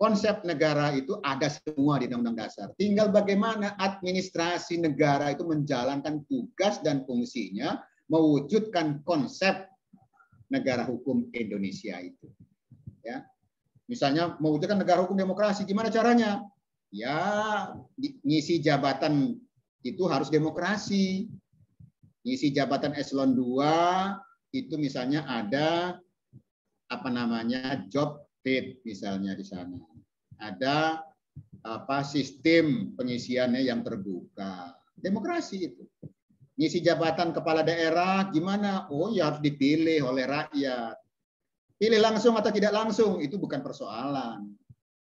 Speaker 2: konsep negara itu ada semua di Undang-Undang Dasar. Tinggal bagaimana administrasi negara itu menjalankan tugas dan fungsinya mewujudkan konsep negara hukum Indonesia itu. Ya. Misalnya mewujudkan negara hukum demokrasi, gimana caranya? Ya, ngisi jabatan itu harus demokrasi. Ngisi jabatan eselon 2 itu misalnya ada job fit misalnya di sana. Ada sistem pengisiannya yang terbuka. Demokrasi itu. Ngisi jabatan kepala daerah gimana? Oh ya harus dipilih oleh rakyat. Pilih langsung atau tidak langsung itu bukan persoalan.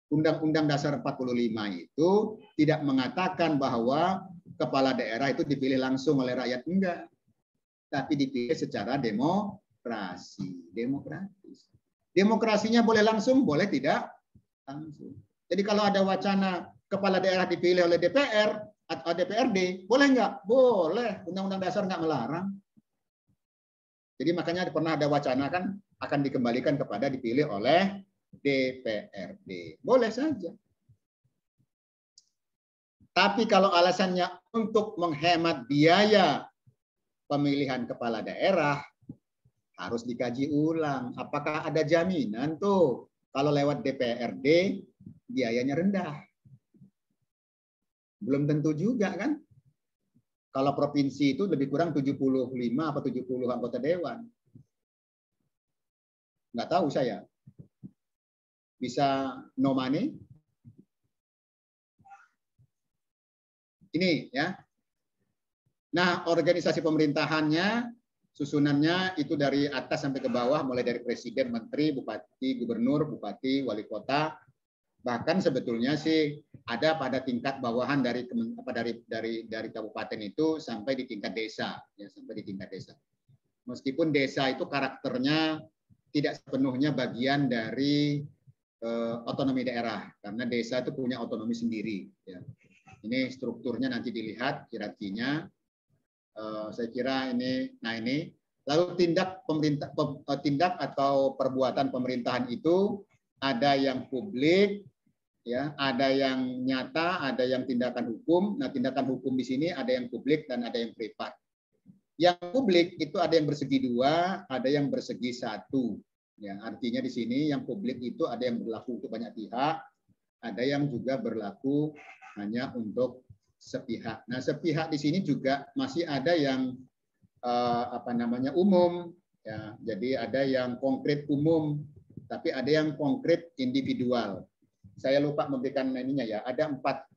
Speaker 2: Undang-Undang Dasar 45 itu tidak mengatakan bahwa kepala daerah itu dipilih langsung oleh rakyat, enggak. Tapi dipilih secara demokrasi, demokratis. Demokrasinya boleh langsung, boleh tidak langsung. Jadi kalau ada wacana kepala daerah dipilih oleh DPR atau DPRD, boleh nggak? Boleh. Undang-Undang Dasar nggak melarang. Jadi makanya pernah ada wacana kan akan dikembalikan kepada dipilih oleh DPRD. Boleh saja. Tapi kalau alasannya untuk menghemat biaya pemilihan kepala daerah, harus dikaji ulang. Apakah ada jaminan tuh kalau lewat DPRD biayanya rendah? Belum tentu juga kan. Kalau provinsi itu lebih kurang 75 atau 70 anggota dewan. Nggak tahu saya. Bisa no money? Ini ya. Nah, organisasi pemerintahannya, susunannya itu dari atas sampai ke bawah, mulai dari presiden, menteri, bupati, gubernur, bupati, wali kota. Bahkan sebetulnya sih ada pada tingkat bawahan dari kabupaten itu sampai di tingkat desa, ya sampai di tingkat desa. Meskipun desa itu karakternya tidak sepenuhnya bagian dari otonomi daerah, karena desa itu punya otonomi sendiri. Ya. Ini strukturnya nanti dilihat hierarkinya. Saya kira ini, nah ini. Lalu tindak atau perbuatan pemerintahan itu ada yang publik, ya, ada yang nyata, ada yang tindakan hukum. Nah, tindakan hukum di sini ada yang publik dan ada yang privat. Yang publik itu ada yang bersegi dua, ada yang bersegi satu. Ya, artinya di sini yang publik itu ada yang berlaku untuk banyak pihak, ada yang juga berlaku hanya untuk sepihak. Nah, sepihak di sini juga masih ada yang umum. Ya, jadi ada yang konkret umum, tapi ada yang konkret individual. Saya lupa memberikan ininya ya. Ada empat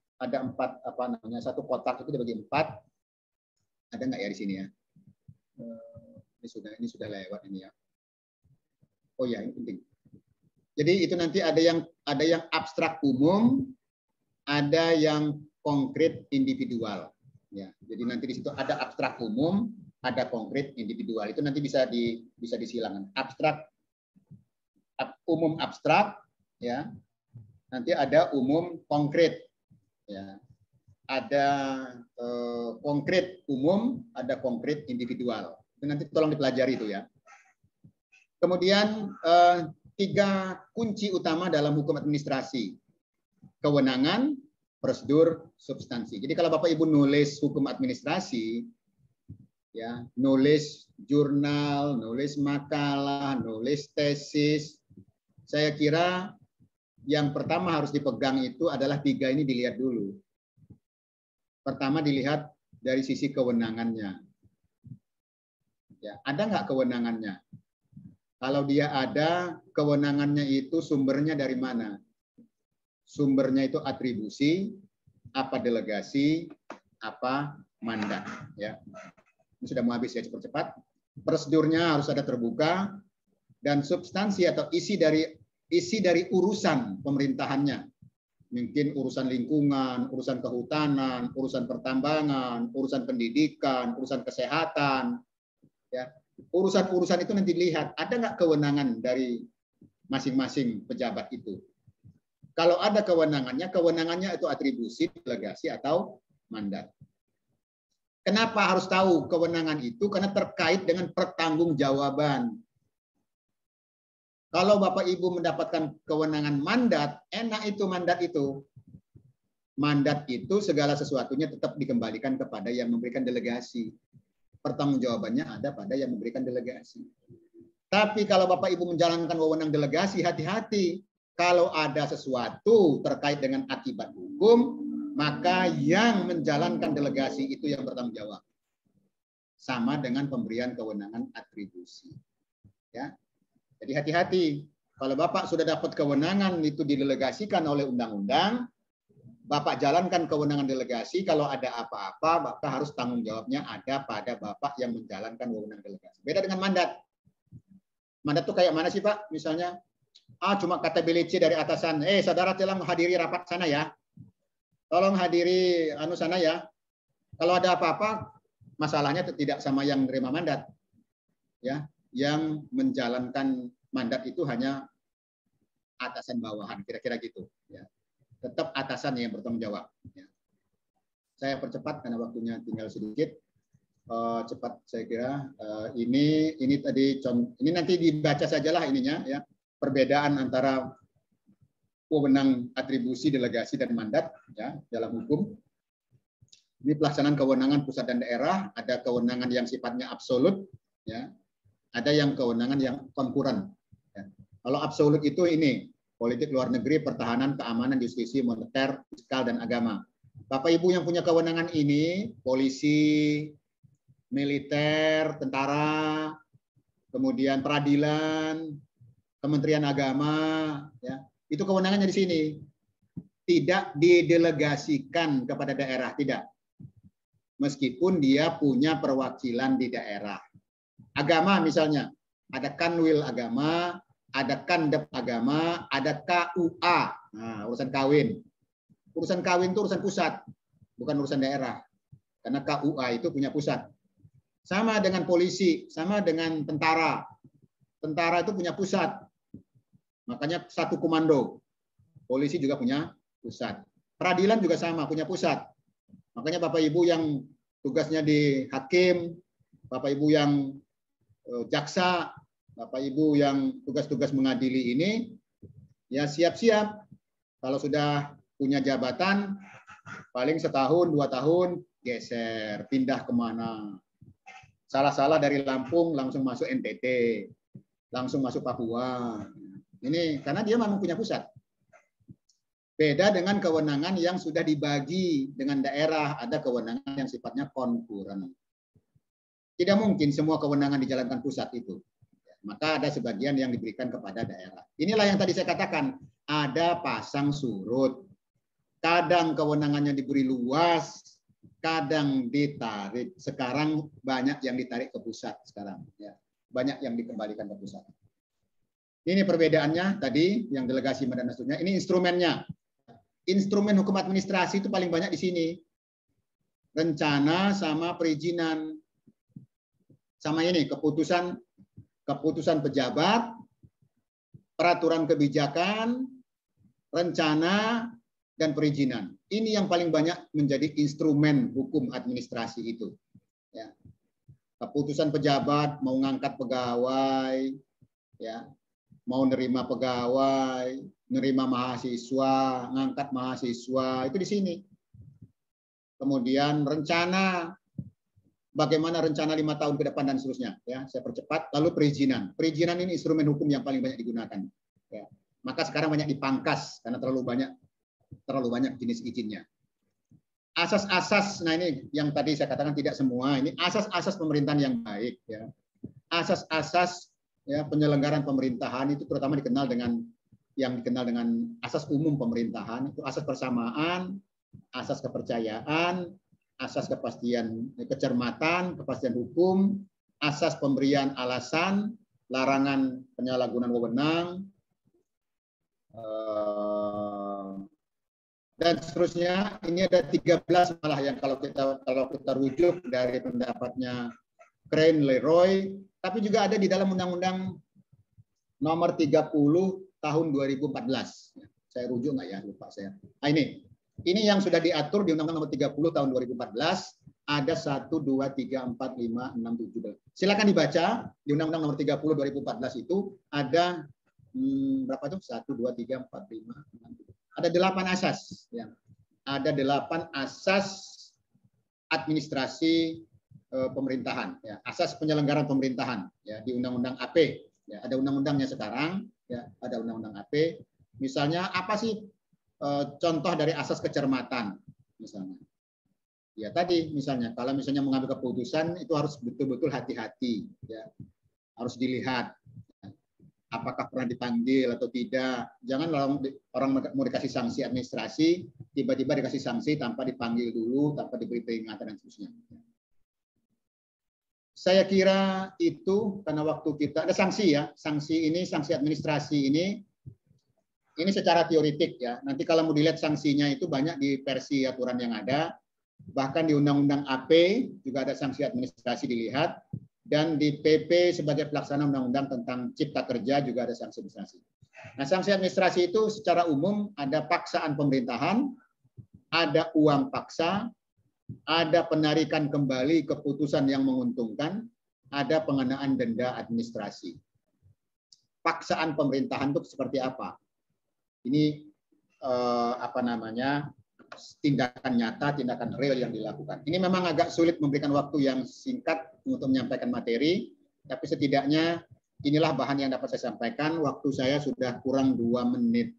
Speaker 2: satu kotak itu dibagi 4. Ada nggak ya di sini ya? Ini sudah lewat ini ya. Oh ya, ini penting. Jadi itu nanti ada yang abstrak umum, ada yang konkret individual. Ya, jadi nanti di situ ada abstrak umum, ada konkret individual. Itu nanti bisa disilang. Abstrak umum abstrak, ya. Nanti ada umum konkret, ya. Ada konkret umum, ada konkret individual. Itu nanti tolong dipelajari itu ya. Kemudian 3 kunci utama dalam hukum administrasi: kewenangan, prosedur, substansi. Jadi kalau Bapak Ibu nulis hukum administrasi, ya, nulis jurnal, nulis makalah, nulis tesis, saya kira yang pertama harus dipegang itu adalah 3 ini dilihat dulu. Pertama dilihat dari sisi kewenangannya. Ya, ada nggak kewenangannya? Kalau dia ada, kewenangannya itu sumbernya dari mana? Sumbernya itu atribusi, apa delegasi, apa mandat. Ya, ini sudah mau habis ya, cepat-cepat. Prosedurnya harus ada terbuka, dan substansi atau isi dari urusan pemerintahannya. Mungkin urusan lingkungan, urusan kehutanan, urusan pertambangan, urusan pendidikan, urusan kesehatan. Ya, urusan-urusan itu nanti dilihat ada nggak kewenangan dari masing-masing pejabat itu. Kalau ada kewenangannya itu atribusi, delegasi, atau mandat. Kenapa harus tahu kewenangan itu? Karena terkait dengan pertanggungjawaban. Kalau Bapak Ibu mendapatkan kewenangan mandat, enak itu mandat itu. Mandat itu segala sesuatunya tetap dikembalikan kepada yang memberikan delegasi. Pertanggungjawabannya ada pada yang memberikan delegasi. Tapi kalau Bapak Ibu menjalankan wewenang delegasi, hati-hati. Kalau ada sesuatu terkait dengan akibat hukum, maka yang menjalankan delegasi itu yang bertanggung jawab. Sama dengan pemberian kewenangan atribusi. Ya. Jadi hati-hati. Kalau Bapak sudah dapat kewenangan itu didelegasikan oleh undang-undang, Bapak jalankan kewenangan delegasi, kalau ada apa-apa, Bapak harus tanggung jawabnya ada pada Bapak yang menjalankan wewenang delegasi. Beda dengan mandat. Mandat itu kayak mana sih Pak? Misalnya, cuma kata BLC dari atasan, saudara tolong hadiri rapat sana ya. Tolong hadiri sana ya. Kalau ada apa-apa, masalahnya tidak sama yang menerima mandat. Ya. Yang menjalankan mandat itu hanya atasan bawahan, kira-kira gitu. Ya. Tetap atasan yang bertanggung jawab. Ya. Saya percepat karena waktunya tinggal sedikit. Cepat saya kira. Ini tadi ini nanti dibaca sajalah ininya ya. Perbedaan antara wewenang atribusi, delegasi, dan mandat ya dalam hukum. Ini pelaksanaan kewenangan pusat dan daerah. Ada kewenangan yang sifatnya absolut, ya. Ada yang kewenangan yang konkuren. Ya. Kalau absolut itu ini, politik luar negeri, pertahanan, keamanan, justisi, moneter, fiskal, dan agama. Bapak Ibu yang punya kewenangan ini, polisi, militer, tentara, kemudian peradilan, Kementerian Agama, ya, itu kewenangannya di sini. Tidak didelegasikan kepada daerah, tidak. Meskipun dia punya perwakilan di daerah. Agama misalnya, ada Kanwil Agama, ada Kandep Agama, ada KUA, nah, urusan kawin. Urusan kawin itu urusan pusat, bukan urusan daerah. Karena KUA itu punya pusat. Sama dengan polisi, sama dengan tentara. Tentara itu punya pusat. Makanya satu komando. Polisi juga punya pusat. Peradilan juga sama, punya pusat. Makanya Bapak Ibu yang tugasnya di hakim, Bapak Ibu yang jaksa, Bapak Ibu yang tugas-tugas mengadili ini, ya siap-siap. Kalau sudah punya jabatan, paling setahun, 2 tahun, geser, pindah kemana. Salah-salah dari Lampung, langsung masuk NTT, langsung masuk Papua. Ini karena dia memang punya pusat. Beda dengan kewenangan yang sudah dibagi dengan daerah, ada kewenangan yang sifatnya konkuren. Tidak mungkin semua kewenangan dijalankan pusat itu. Maka ada sebagian yang diberikan kepada daerah. Inilah yang tadi saya katakan, ada pasang surut. Kadang kewenangannya diberi luas, kadang ditarik. Sekarang banyak yang ditarik ke pusat sekarang. Ya. Banyak yang dikembalikan ke pusat. Ini perbedaannya tadi yang delegasi dan seterusnya. Ini instrumennya. Instrumen hukum administrasi itu paling banyak di sini. Rencana sama perizinan. Sama ini keputusan pejabat, peraturan kebijakan, rencana, dan perizinan. Ini yang paling banyak menjadi instrumen hukum administrasi itu. Ya. Keputusan pejabat mau ngangkat pegawai, ya, mau nerima pegawai, nerima mahasiswa, ngangkat mahasiswa, itu di sini. Kemudian rencana, bagaimana rencana 5 tahun ke depan dan seterusnya. Ya, saya percepat. Lalu perizinan. Perizinan ini instrumen hukum yang paling banyak digunakan. Ya. Maka sekarang banyak dipangkas karena terlalu banyak jenis izinnya. Asas-asas, nah ini yang tadi saya katakan tidak semua. Ini asas-asas pemerintahan yang baik. Ya. Asas-asas ya, penyelenggaraan pemerintahan itu terutama dikenal dengan asas umum pemerintahan. Itu asas persamaan, asas kepercayaan, asas kepastian kecermatan, kepastian hukum, asas pemberian alasan, larangan penyalahgunaan wewenang, dan seterusnya. Ini ada 13 malah yang kalau kita rujuk dari pendapatnya Crane Leroy, tapi juga ada di dalam Undang-Undang Nomor 30 Tahun 2014. Saya rujuk nggak ya, lupa saya. Nah, ini yang sudah diatur di Undang-Undang Nomor 30 Tahun 2014. Ada 1, 2, 3, 4, 5, 6, 7. Silakan dibaca di Undang-Undang Nomor 30 2014 itu ada berapa tuh? 1, 2, 3, 4, 5, 6, 7. Ada 8 asas. Ya. Ada 8 asas administrasi pemerintahan. Ya. Asas penyelenggaraan pemerintahan. Ya. Di Undang-Undang AP. Ya. Ada undang-undangnya sekarang. Ya. Ada Undang-Undang AP. Misalnya apa sih contoh dari asas kecermatan? Misalnya. Ya tadi misalnya, kalau misalnya mengambil keputusan itu harus betul-betul hati-hati. Ya. Harus dilihat. Apakah pernah dipanggil atau tidak. Jangan orang mau dikasih sanksi administrasi, tiba-tiba dikasih sanksi tanpa dipanggil dulu, tanpa diberi peringatan dan seterusnya. Saya kira itu karena waktu kita ada sanksi ya, sanksi administrasi ini secara teoritik ya. Nanti kalau mau dilihat sanksinya itu banyak di versi aturan yang ada, bahkan di Undang-Undang AP juga ada sanksi administrasi dilihat. Dan di PP sebagai pelaksana undang-undang tentang cipta kerja juga ada sanksi administrasi. Nah, sanksi administrasi itu secara umum ada paksaan pemerintahan, ada uang paksa, ada penarikan kembali keputusan yang menguntungkan, ada pengenaan denda administrasi. Paksaan pemerintahan itu seperti apa? Ini tindakan nyata, tindakan real yang dilakukan. Ini memang agak sulit memberikan waktu yang singkat untuk menyampaikan materi, tapi setidaknya inilah bahan yang dapat saya sampaikan. Waktu saya sudah kurang 2 menit.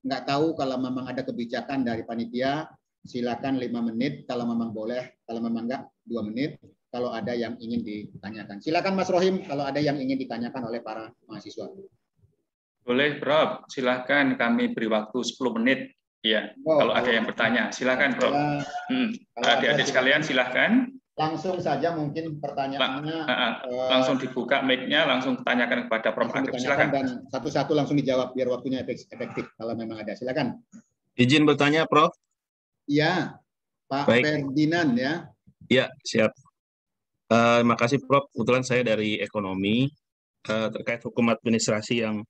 Speaker 2: Nggak tahu kalau memang ada kebijakan dari panitia, silakan 5 menit, kalau memang boleh, kalau memang enggak 2 menit, kalau ada yang ingin ditanyakan. Silakan Mas Rohim, kalau ada yang ingin ditanyakan oleh para mahasiswa.
Speaker 1: Boleh, Prof. Silakan kami beri waktu 10 menit. Iya, kalau ada yang bertanya, silakan, Prof. Adik-adik sekalian, silakan.
Speaker 2: Langsung saja mungkin pertanyaannya.
Speaker 1: Langsung dibuka mic-nya, langsung tanyakan kepada Prof. Agep. Silakan.
Speaker 2: Dan satu-satu langsung dijawab biar waktunya efektif kalau memang ada. Silakan.
Speaker 6: Izin bertanya, Prof.
Speaker 2: Iya, Pak Ferdinand ya.
Speaker 6: Iya, siap. Terima kasih, Prof. Kebetulan saya dari ekonomi terkait hukum administrasi yang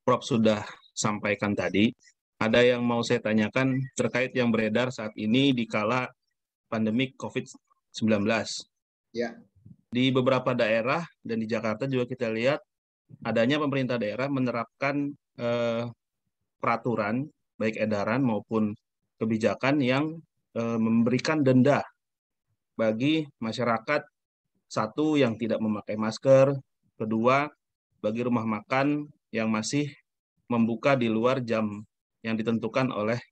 Speaker 6: Prof sudah sampaikan tadi. Ada yang mau saya tanyakan terkait yang beredar saat ini di kala pandemi COVID-19.
Speaker 2: Ya.
Speaker 6: Di beberapa daerah dan di Jakarta juga kita lihat adanya pemerintah daerah menerapkan peraturan, baik edaran maupun kebijakan yang memberikan denda bagi masyarakat, satu yang tidak memakai masker, kedua bagi rumah makan yang masih membuka di luar jam yang ditentukan oleh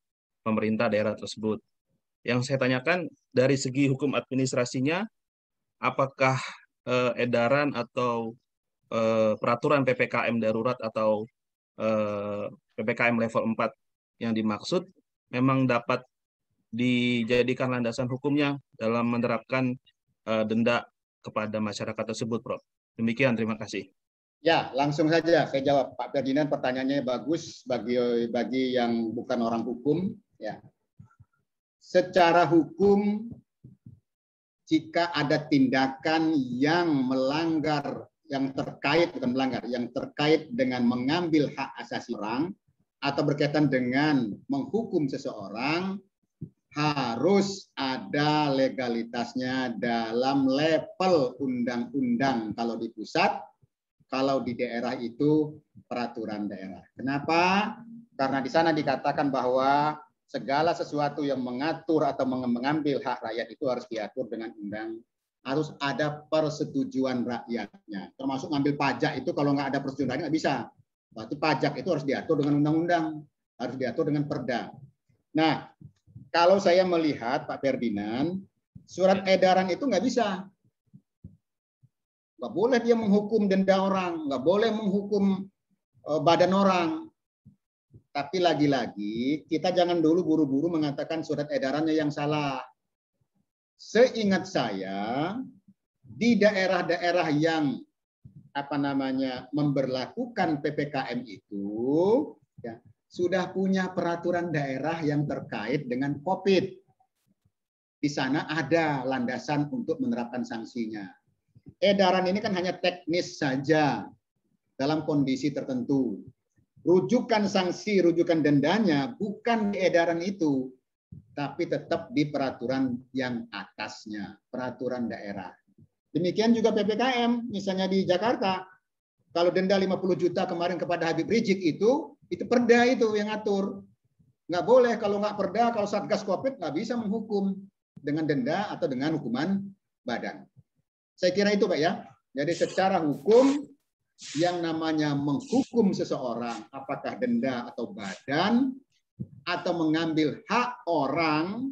Speaker 6: pemerintah daerah tersebut. Yang saya tanyakan dari segi hukum administrasinya, apakah edaran atau peraturan PPKM darurat atau PPKM level 4 yang dimaksud memang dapat dijadikan landasan hukumnya dalam menerapkan denda kepada masyarakat tersebut, Prof. Demikian, terima kasih.
Speaker 2: Ya, langsung saja saya jawab. Pak Ferdinand, pertanyaannya bagus bagi yang bukan orang hukum. Ya. Secara hukum, jika ada tindakan yang melanggar, yang terkait, bukan melanggar, yang terkait dengan mengambil hak asasi orang atau berkaitan dengan menghukum seseorang, harus ada legalitasnya dalam level undang-undang kalau di pusat. Kalau di daerah itu peraturan daerah. Kenapa? Karena di sana dikatakan bahwa segala sesuatu yang mengatur atau mengambil hak rakyat itu harus diatur dengan undang. Harus ada persetujuan rakyatnya. Termasuk ngambil pajak itu kalau nggak ada persetujuan rakyat nggak bisa. Berarti pajak itu harus diatur dengan undang-undang. Harus diatur dengan perda. Nah, kalau saya melihat Pak Ferdinand, surat edaran itu nggak bisa. Nggak boleh dia menghukum denda orang, nggak boleh menghukum badan orang. Tapi lagi-lagi kita jangan dulu buru-buru mengatakan surat edarannya yang salah. Seingat saya di daerah-daerah yang memberlakukan PPKM itu ya, sudah punya peraturan daerah yang terkait dengan COVID. Di sana ada landasan untuk menerapkan sanksinya. Edaran ini kan hanya teknis saja dalam kondisi tertentu. Rujukan sanksi, rujukan dendanya bukan di edaran itu, tapi tetap di peraturan yang atasnya, peraturan daerah. Demikian juga PPKM, misalnya di Jakarta, kalau denda 50 juta kemarin kepada Habib Rizik itu perda itu yang atur. Nggak boleh kalau nggak perda, kalau Satgas Covid nggak bisa menghukum dengan denda atau dengan hukuman badan. Saya kira itu Pak ya. Jadi secara hukum yang namanya menghukum seseorang, apakah denda atau badan, atau mengambil hak orang,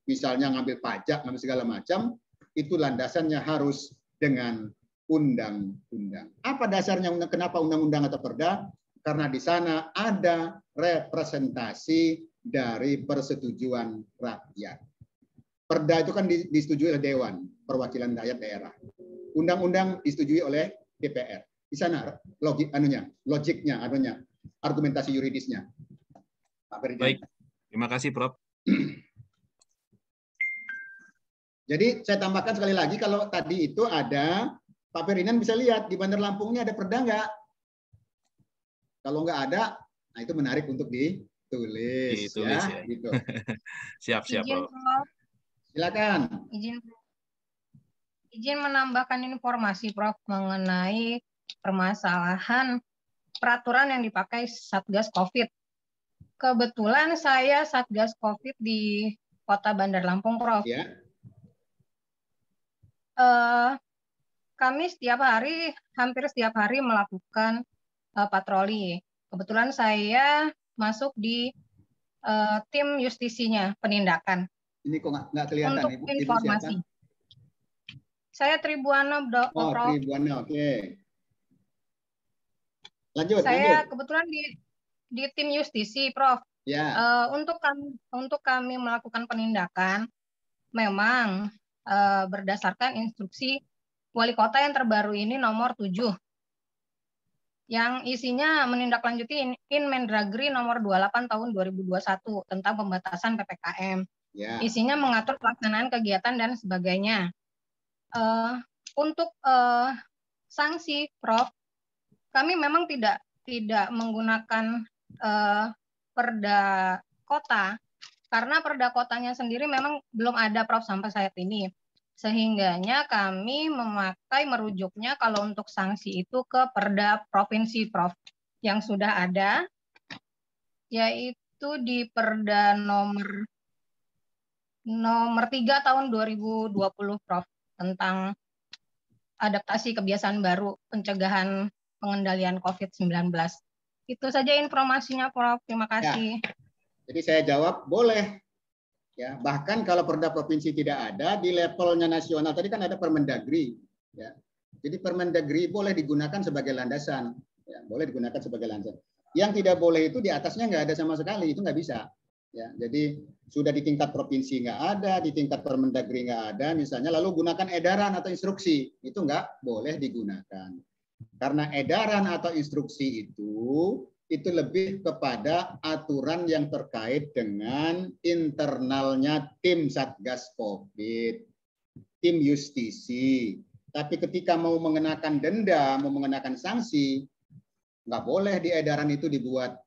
Speaker 2: misalnya ngambil pajak, ngambil segala macam, itu landasannya harus dengan undang-undang. Apa dasarnya kenapa undang-undang atau perda? Karena di sana ada representasi dari persetujuan rakyat. Perda itu kan disetujui oleh Dewan Perwakilan Rakyat Daerah. Undang-undang disetujui oleh DPR. Di sana logiknya, argumentasi yuridisnya. Pak Ferdinand.
Speaker 6: Baik, terima kasih Prof.
Speaker 2: Jadi saya tambahkan sekali lagi, kalau tadi itu ada, Pak Ferdinand bisa lihat di Bandar Lampung ini ada perda nggak? Kalau nggak ada, nah itu menarik untuk ditulis ya. Gitu.
Speaker 6: Siap,
Speaker 7: Izin,
Speaker 6: Prof.
Speaker 2: Silakan.
Speaker 7: Izin menambahkan informasi Prof mengenai permasalahan peraturan yang dipakai Satgas Covid. Kebetulan saya Satgas Covid di Kota Bandar Lampung, Prof.
Speaker 2: Ya.
Speaker 7: Kami hampir setiap hari melakukan patroli. Kebetulan saya masuk di tim justisinya penindakan.
Speaker 2: Ini kok nggak kelihatan.
Speaker 7: Untuk
Speaker 2: Ibu,
Speaker 7: informasi.
Speaker 2: siapa?
Speaker 7: Saya Tribuana, Prof.
Speaker 2: Tribuana, oke. Lanjut.
Speaker 7: Kebetulan di tim justisi, Prof.
Speaker 2: Ya.
Speaker 7: Untuk kami melakukan penindakan, memang berdasarkan instruksi Wali Kota yang terbaru ini nomor 7, yang isinya menindaklanjuti Inmendagri nomor 28 tahun 2021 tentang pembatasan PPKM.
Speaker 2: Ya.
Speaker 7: Isinya mengatur pelaksanaan kegiatan dan sebagainya. Untuk sanksi, Prof, kami memang tidak menggunakan perda kota, karena perda kotanya sendiri memang belum ada, Prof, sampai saat ini. Sehingganya kami merujuknya kalau untuk sanksi itu ke perda provinsi, Prof, yang sudah ada, yaitu di perda nomor 3 tahun 2020, Prof, tentang adaptasi kebiasaan baru pencegahan pengendalian COVID-19. Itu saja informasinya, Prof. Terima kasih.
Speaker 2: Ya. Jadi saya jawab boleh. Ya, bahkan kalau perda provinsi tidak ada, di levelnya nasional tadi kan ada Permendagri. Ya. Jadi Permendagri boleh digunakan sebagai landasan. Ya, boleh digunakan sebagai landasan. Yang tidak boleh itu di atasnya nggak ada sama sekali, itu nggak bisa. Ya, jadi sudah di tingkat provinsi nggak ada, di tingkat Permendagri nggak ada, misalnya lalu gunakan edaran atau instruksi, itu nggak boleh digunakan. Karena edaran atau instruksi itu lebih kepada aturan yang terkait dengan internalnya tim Satgas COVID, tim justisi. Tapi ketika mau mengenakan denda, mau mengenakan sanksi, nggak boleh di edaran itu dibuat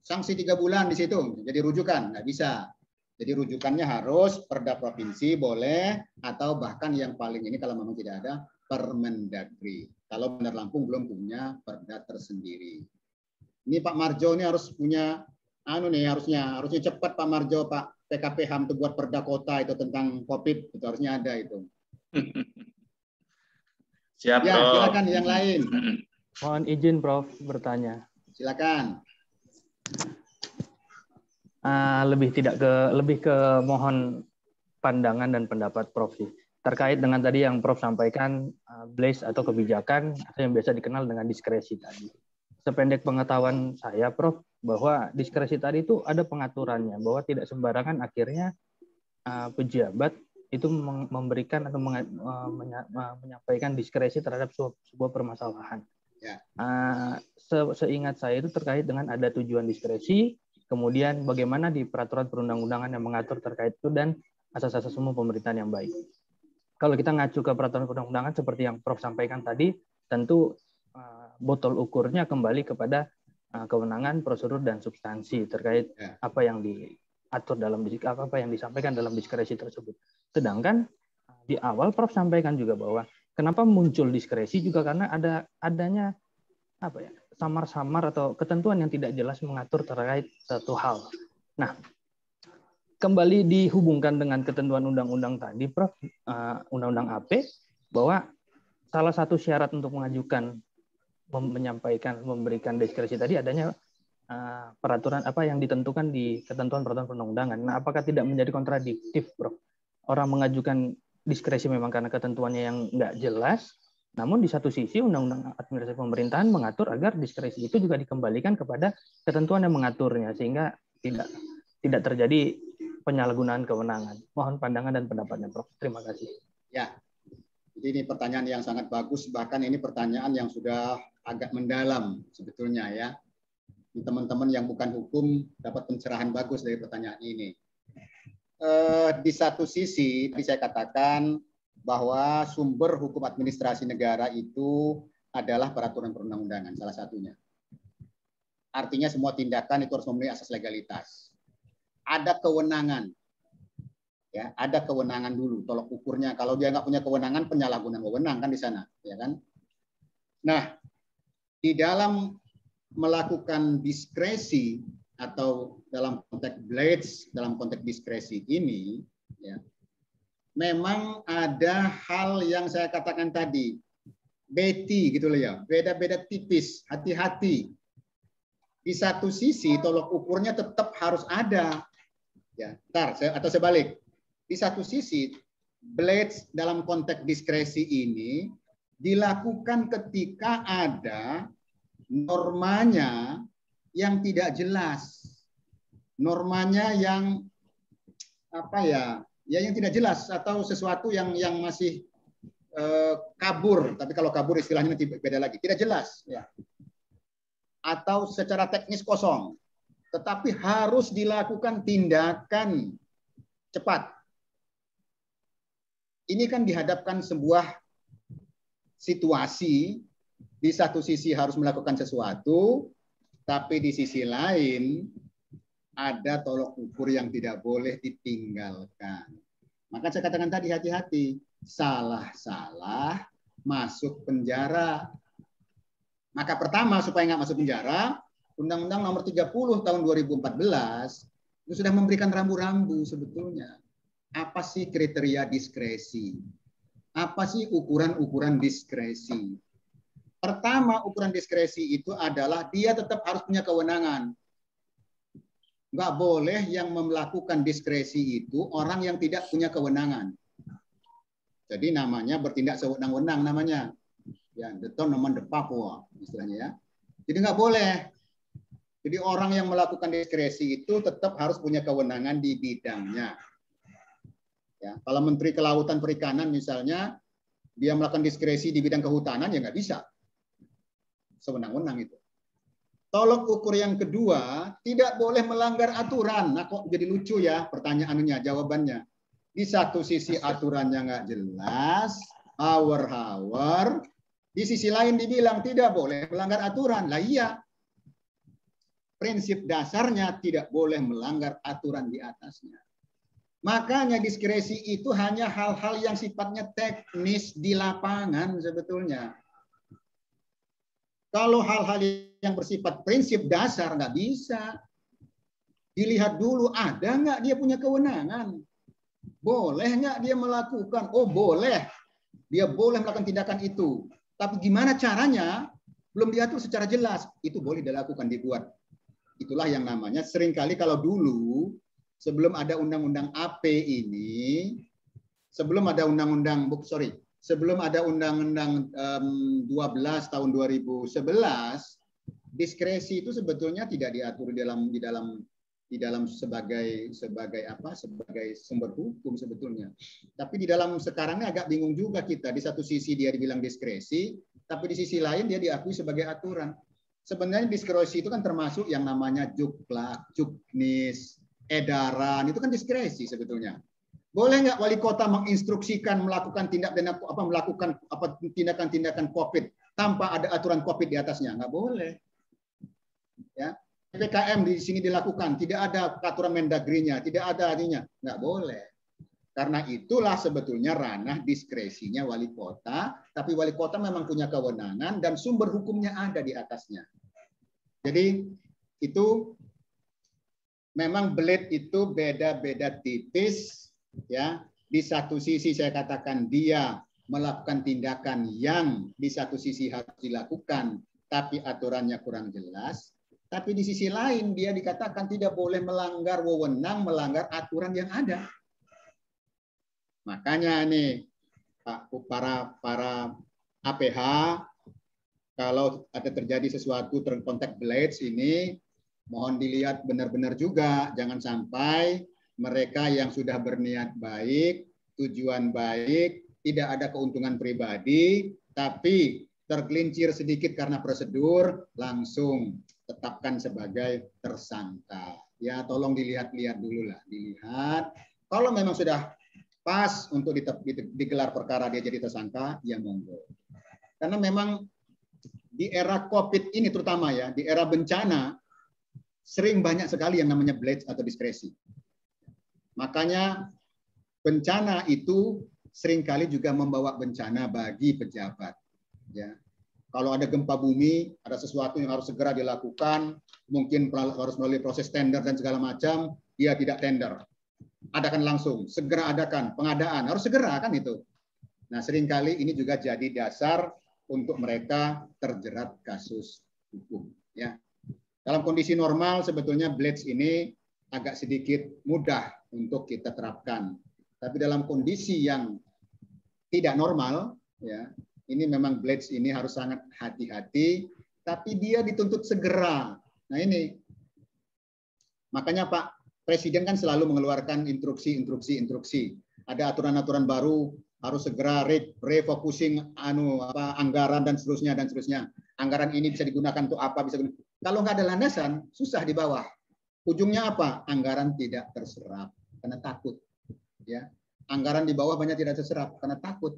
Speaker 2: sanksi 3 bulan di situ. Jadi rujukan, nggak bisa. Jadi rujukannya harus Perda provinsi boleh, atau bahkan yang paling ini kalau memang tidak ada Permendagri. Kalau Bandar Lampung belum punya perda tersendiri. Ini Pak Marjo ini harus punya harusnya cepat Pak Marjo, Pak PKP HAM itu buat perda kota itu tentang COVID, itu harusnya ada itu.
Speaker 1: Siap,
Speaker 2: ya,
Speaker 1: Prof.
Speaker 2: silakan yang lain.
Speaker 8: Mohon izin Prof bertanya.
Speaker 2: Silakan.
Speaker 8: Lebih ke mohon pandangan dan pendapat Prof sih. Terkait dengan tadi yang Prof sampaikan, blaze atau kebijakan atau yang biasa dikenal dengan diskresi tadi. Sependek pengetahuan saya, Prof, bahwa diskresi tadi itu ada pengaturannya, bahwa tidak sembarangan akhirnya pejabat itu memberikan atau menyampaikan diskresi terhadap sebuah permasalahan.
Speaker 2: Ya.
Speaker 8: Seingat saya itu terkait dengan ada tujuan diskresi, kemudian bagaimana di peraturan perundang-undangan yang mengatur terkait itu, dan asas-asas umum pemerintahan yang baik. Kalau kita ngacu ke peraturan perundang-undangan seperti yang Prof sampaikan tadi, tentu botol ukurnya kembali kepada kewenangan, prosedur, dan substansi terkait apa yang diatur dalam apa yang disampaikan dalam diskresi tersebut. Sedangkan di awal Prof sampaikan juga bahwa kenapa muncul diskresi juga karena adanya samar-samar atau ketentuan yang tidak jelas mengatur terkait satu hal. Nah, kembali dihubungkan dengan ketentuan undang-undang tadi, Prof, undang-undang AP, bahwa salah satu syarat untuk mengajukan, memberikan diskresi tadi adanya peraturan apa yang ditentukan di ketentuan peraturan perundang-undangan. Nah, apakah tidak menjadi kontradiktif, Prof? Orang mengajukan diskresi memang karena ketentuannya yang nggak jelas, namun di satu sisi Undang-Undang Administrasi Pemerintahan mengatur agar diskresi itu juga dikembalikan kepada ketentuan yang mengaturnya, sehingga tidak terjadi penyalahgunaan kewenangan. Mohon pandangan dan pendapatnya, Prof. Terima kasih.
Speaker 2: Ya, jadi ini pertanyaan yang sangat bagus, bahkan ini pertanyaan yang sudah agak mendalam sebetulnya ya. Teman-teman yang bukan hukum dapat pencerahan bagus dari pertanyaan ini. Di satu sisi, tadi saya katakan bahwa sumber hukum administrasi negara itu adalah peraturan perundang-undangan, salah satunya. Artinya semua tindakan itu harus memenuhi asas legalitas. Ada kewenangan, ya, ada kewenangan dulu, tolok ukurnya. Kalau dia nggak punya kewenangan, penyalahgunaan wewenang kan di sana, ya kan? Nah, di dalam melakukan diskresi atau dalam konteks blades, dalam konteks diskresi ini, ya, memang ada hal yang saya katakan tadi, beti gitu loh ya, beda-beda tipis, hati-hati. Di satu sisi tolok ukurnya tetap harus ada. Ya, atau sebalik. Di satu sisi, blades dalam konteks diskresi ini dilakukan ketika ada normanya yang tidak jelas. Normanya yang yang tidak jelas, atau sesuatu yang masih kabur. Tapi kalau kabur istilahnya nanti beda lagi. Tidak jelas. Ya. Atau secara teknis kosong. Tetapi harus dilakukan tindakan cepat. Ini kan dihadapkan sebuah situasi, di satu sisi harus melakukan sesuatu, tapi di sisi lain ada tolok ukur yang tidak boleh ditinggalkan. Maka saya katakan tadi, hati-hati. Salah-salah masuk penjara. Maka pertama, supaya nggak masuk penjara, Undang-Undang Nomor 30 tahun 2014 itu sudah memberikan rambu-rambu sebetulnya. Apa sih kriteria diskresi? Apa sih ukuran-ukuran diskresi? Pertama, ukuran diskresi itu adalah dia tetap harus punya kewenangan. Nggak boleh yang melakukan diskresi itu orang yang tidak punya kewenangan. Jadi namanya bertindak sewenang-wenang namanya. Ya, deton nomor de Papua istilahnya ya. Jadi nggak boleh. Jadi orang yang melakukan diskresi itu tetap harus punya kewenangan di bidangnya. Ya, kalau Menteri Kelautan Perikanan misalnya dia melakukan diskresi di bidang kehutanan ya nggak bisa. sewenang-wenang itu. Tolok ukur yang kedua, tidak boleh melanggar aturan. Nah, kok jadi lucu ya pertanyaannya, jawabannya. Di satu sisi aturannya nggak jelas, hour. Di sisi lain dibilang tidak boleh melanggar aturan. Lah iya, prinsip dasarnya tidak boleh melanggar aturan di atasnya. Makanya diskresi itu hanya hal-hal yang sifatnya teknis di lapangan sebetulnya. Kalau hal-hal yang bersifat prinsip dasar nggak bisa. Dilihat dulu ada nggak dia punya kewenangan. Boleh nggak dia melakukan? Oh boleh. Dia boleh melakukan tindakan itu. Tapi gimana caranya? Belum diatur secara jelas. Itu boleh dilakukan, dibuat. Itulah yang namanya seringkali kalau dulu sebelum ada undang-undang AP ini, sebelum ada undang-undang sebelum ada undang-undang 12 tahun 2011, diskresi itu sebetulnya tidak diatur di dalam sebagai sumber hukum sebetulnya. Tapi di dalam sekarang ini agak bingung juga kita. Di satu sisi dia dibilang diskresi, tapi di sisi lain dia diakui sebagai aturan. Sebenarnya diskresi itu kan termasuk yang namanya juklak, juknis, edaran, itu kan diskresi sebetulnya. Boleh nggak wali kota menginstruksikan melakukan tindakan-tindakan COVID tanpa ada aturan COVID di atasnya? Nggak boleh. Ya, PPKM di sini dilakukan, tidak ada aturan Mendagrinya, tidak ada artinya, nggak boleh. Karena itulah sebetulnya ranah diskresinya wali kota, tapi wali kota memang punya kewenangan dan sumber hukumnya ada di atasnya. Jadi itu memang blade itu beda-beda tipis. Ya, di satu sisi saya katakan dia melakukan tindakan yang di satu sisi harus dilakukan, tapi aturannya kurang jelas. Tapi di sisi lain dia dikatakan tidak boleh melanggar wewenang, melanggar aturan yang ada. Makanya nih para APH, kalau ada terjadi sesuatu kontak blades ini, mohon dilihat benar-benar juga, jangan sampai mereka yang sudah berniat baik, tujuan baik, tidak ada keuntungan pribadi, tapi tergelincir sedikit karena prosedur, langsung tetapkan sebagai tersangka. Ya, tolong dilihat-lihat dulu lah, dilihat. Kalau memang sudah pas untuk digelar perkara dia jadi tersangka, ya monggo. Karena memang di era COVID ini terutama ya, di era bencana, sering banyak sekali yang namanya blades atau diskresi. Makanya bencana itu seringkali juga membawa bencana bagi pejabat. Ya. Kalau ada gempa bumi, ada sesuatu yang harus segera dilakukan, mungkin harus melalui proses tender dan segala macam, dia tidak tender. Adakan langsung, segera adakan, pengadaan, harus segera kan itu. Nah seringkali ini juga jadi dasar untuk mereka terjerat kasus hukum. Ya. Dalam kondisi normal sebetulnya blades ini agak sedikit mudah untuk kita terapkan. Tapi dalam kondisi yang tidak normal, ya, ini memang blades ini harus sangat hati-hati, tapi dia dituntut segera. Nah ini, makanya Pak Presiden kan selalu mengeluarkan instruksi. Ada aturan-aturan baru, harus segera refocusing anggaran dan seterusnya. Anggaran ini bisa digunakan untuk apa? Kalau nggak ada landasan, susah di bawah. Ujungnya apa? Anggaran tidak terserap karena takut. Ya, anggaran di bawah banyak tidak terserap karena takut.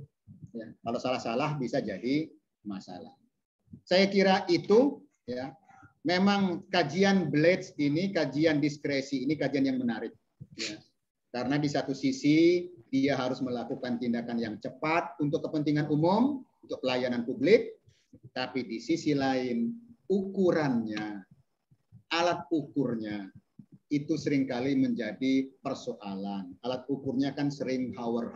Speaker 2: Ya, kalau salah-salah bisa jadi masalah. Saya kira itu ya. Memang kajian blades ini, kajian diskresi ini kajian yang menarik. Ya. Karena di satu sisi dia harus melakukan tindakan yang cepat untuk kepentingan umum, untuk pelayanan publik, tapi di sisi lain ukurannya, alat ukurnya itu seringkali menjadi persoalan. Alat ukurnya kan sering hour.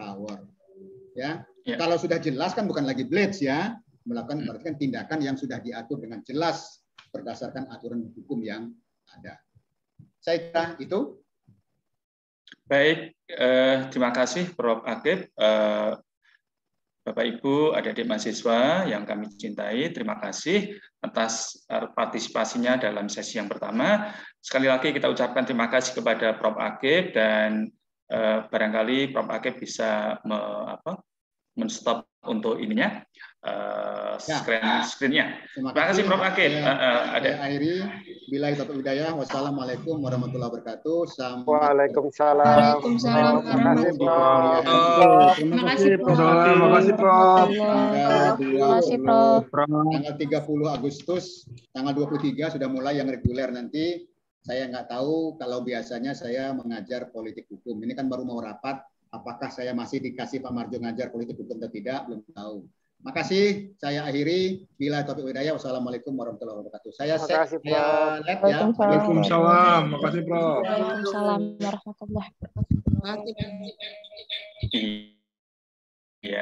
Speaker 2: Ya. Kalau sudah jelas kan bukan lagi blades ya, melakukan berarti kan tindakan yang sudah diatur dengan jelas berdasarkan aturan hukum yang ada. Saya kira itu.
Speaker 1: Baik, terima kasih Prof. Akib. Bapak Ibu, adik-adik mahasiswa yang kami cintai, terima kasih atas partisipasinya dalam sesi yang pertama. Sekali lagi kita ucapkan terima kasih kepada Prof. Akib dan barangkali Prof. Akib bisa men-stop untuk ininya. screen-nya.
Speaker 2: Terima
Speaker 1: kasih Prof. Akid.
Speaker 2: Saya akhiri. Bila itu hidayah. Wassalamualaikum warahmatullahi wabarakatuh.
Speaker 9: Waalaikumsalam.
Speaker 3: Waalaikumsalam warahmatullahi
Speaker 9: wabarakatuh.
Speaker 3: Terima kasih Prof.
Speaker 9: Terima kasih Prof.
Speaker 3: Terima kasih Prof.
Speaker 2: Tanggal 30 Agustus, tanggal 23 sudah mulai yang reguler nanti. Saya nggak tahu kalau biasanya saya mengajar politik hukum. Ini kan baru mau rapat. Apakah saya masih dikasih Pak Marjo ngajar politik hukum atau tidak? Belum tahu. Makasih, saya akhiri. Bila taufiq hidayah, wassalamualaikum warahmatullahi wabarakatuh. Saya lab ya.
Speaker 9: Waalaikumsalam. Makasih Prof.
Speaker 3: Waalaikumsalam warahmatullahi wabarakatuh.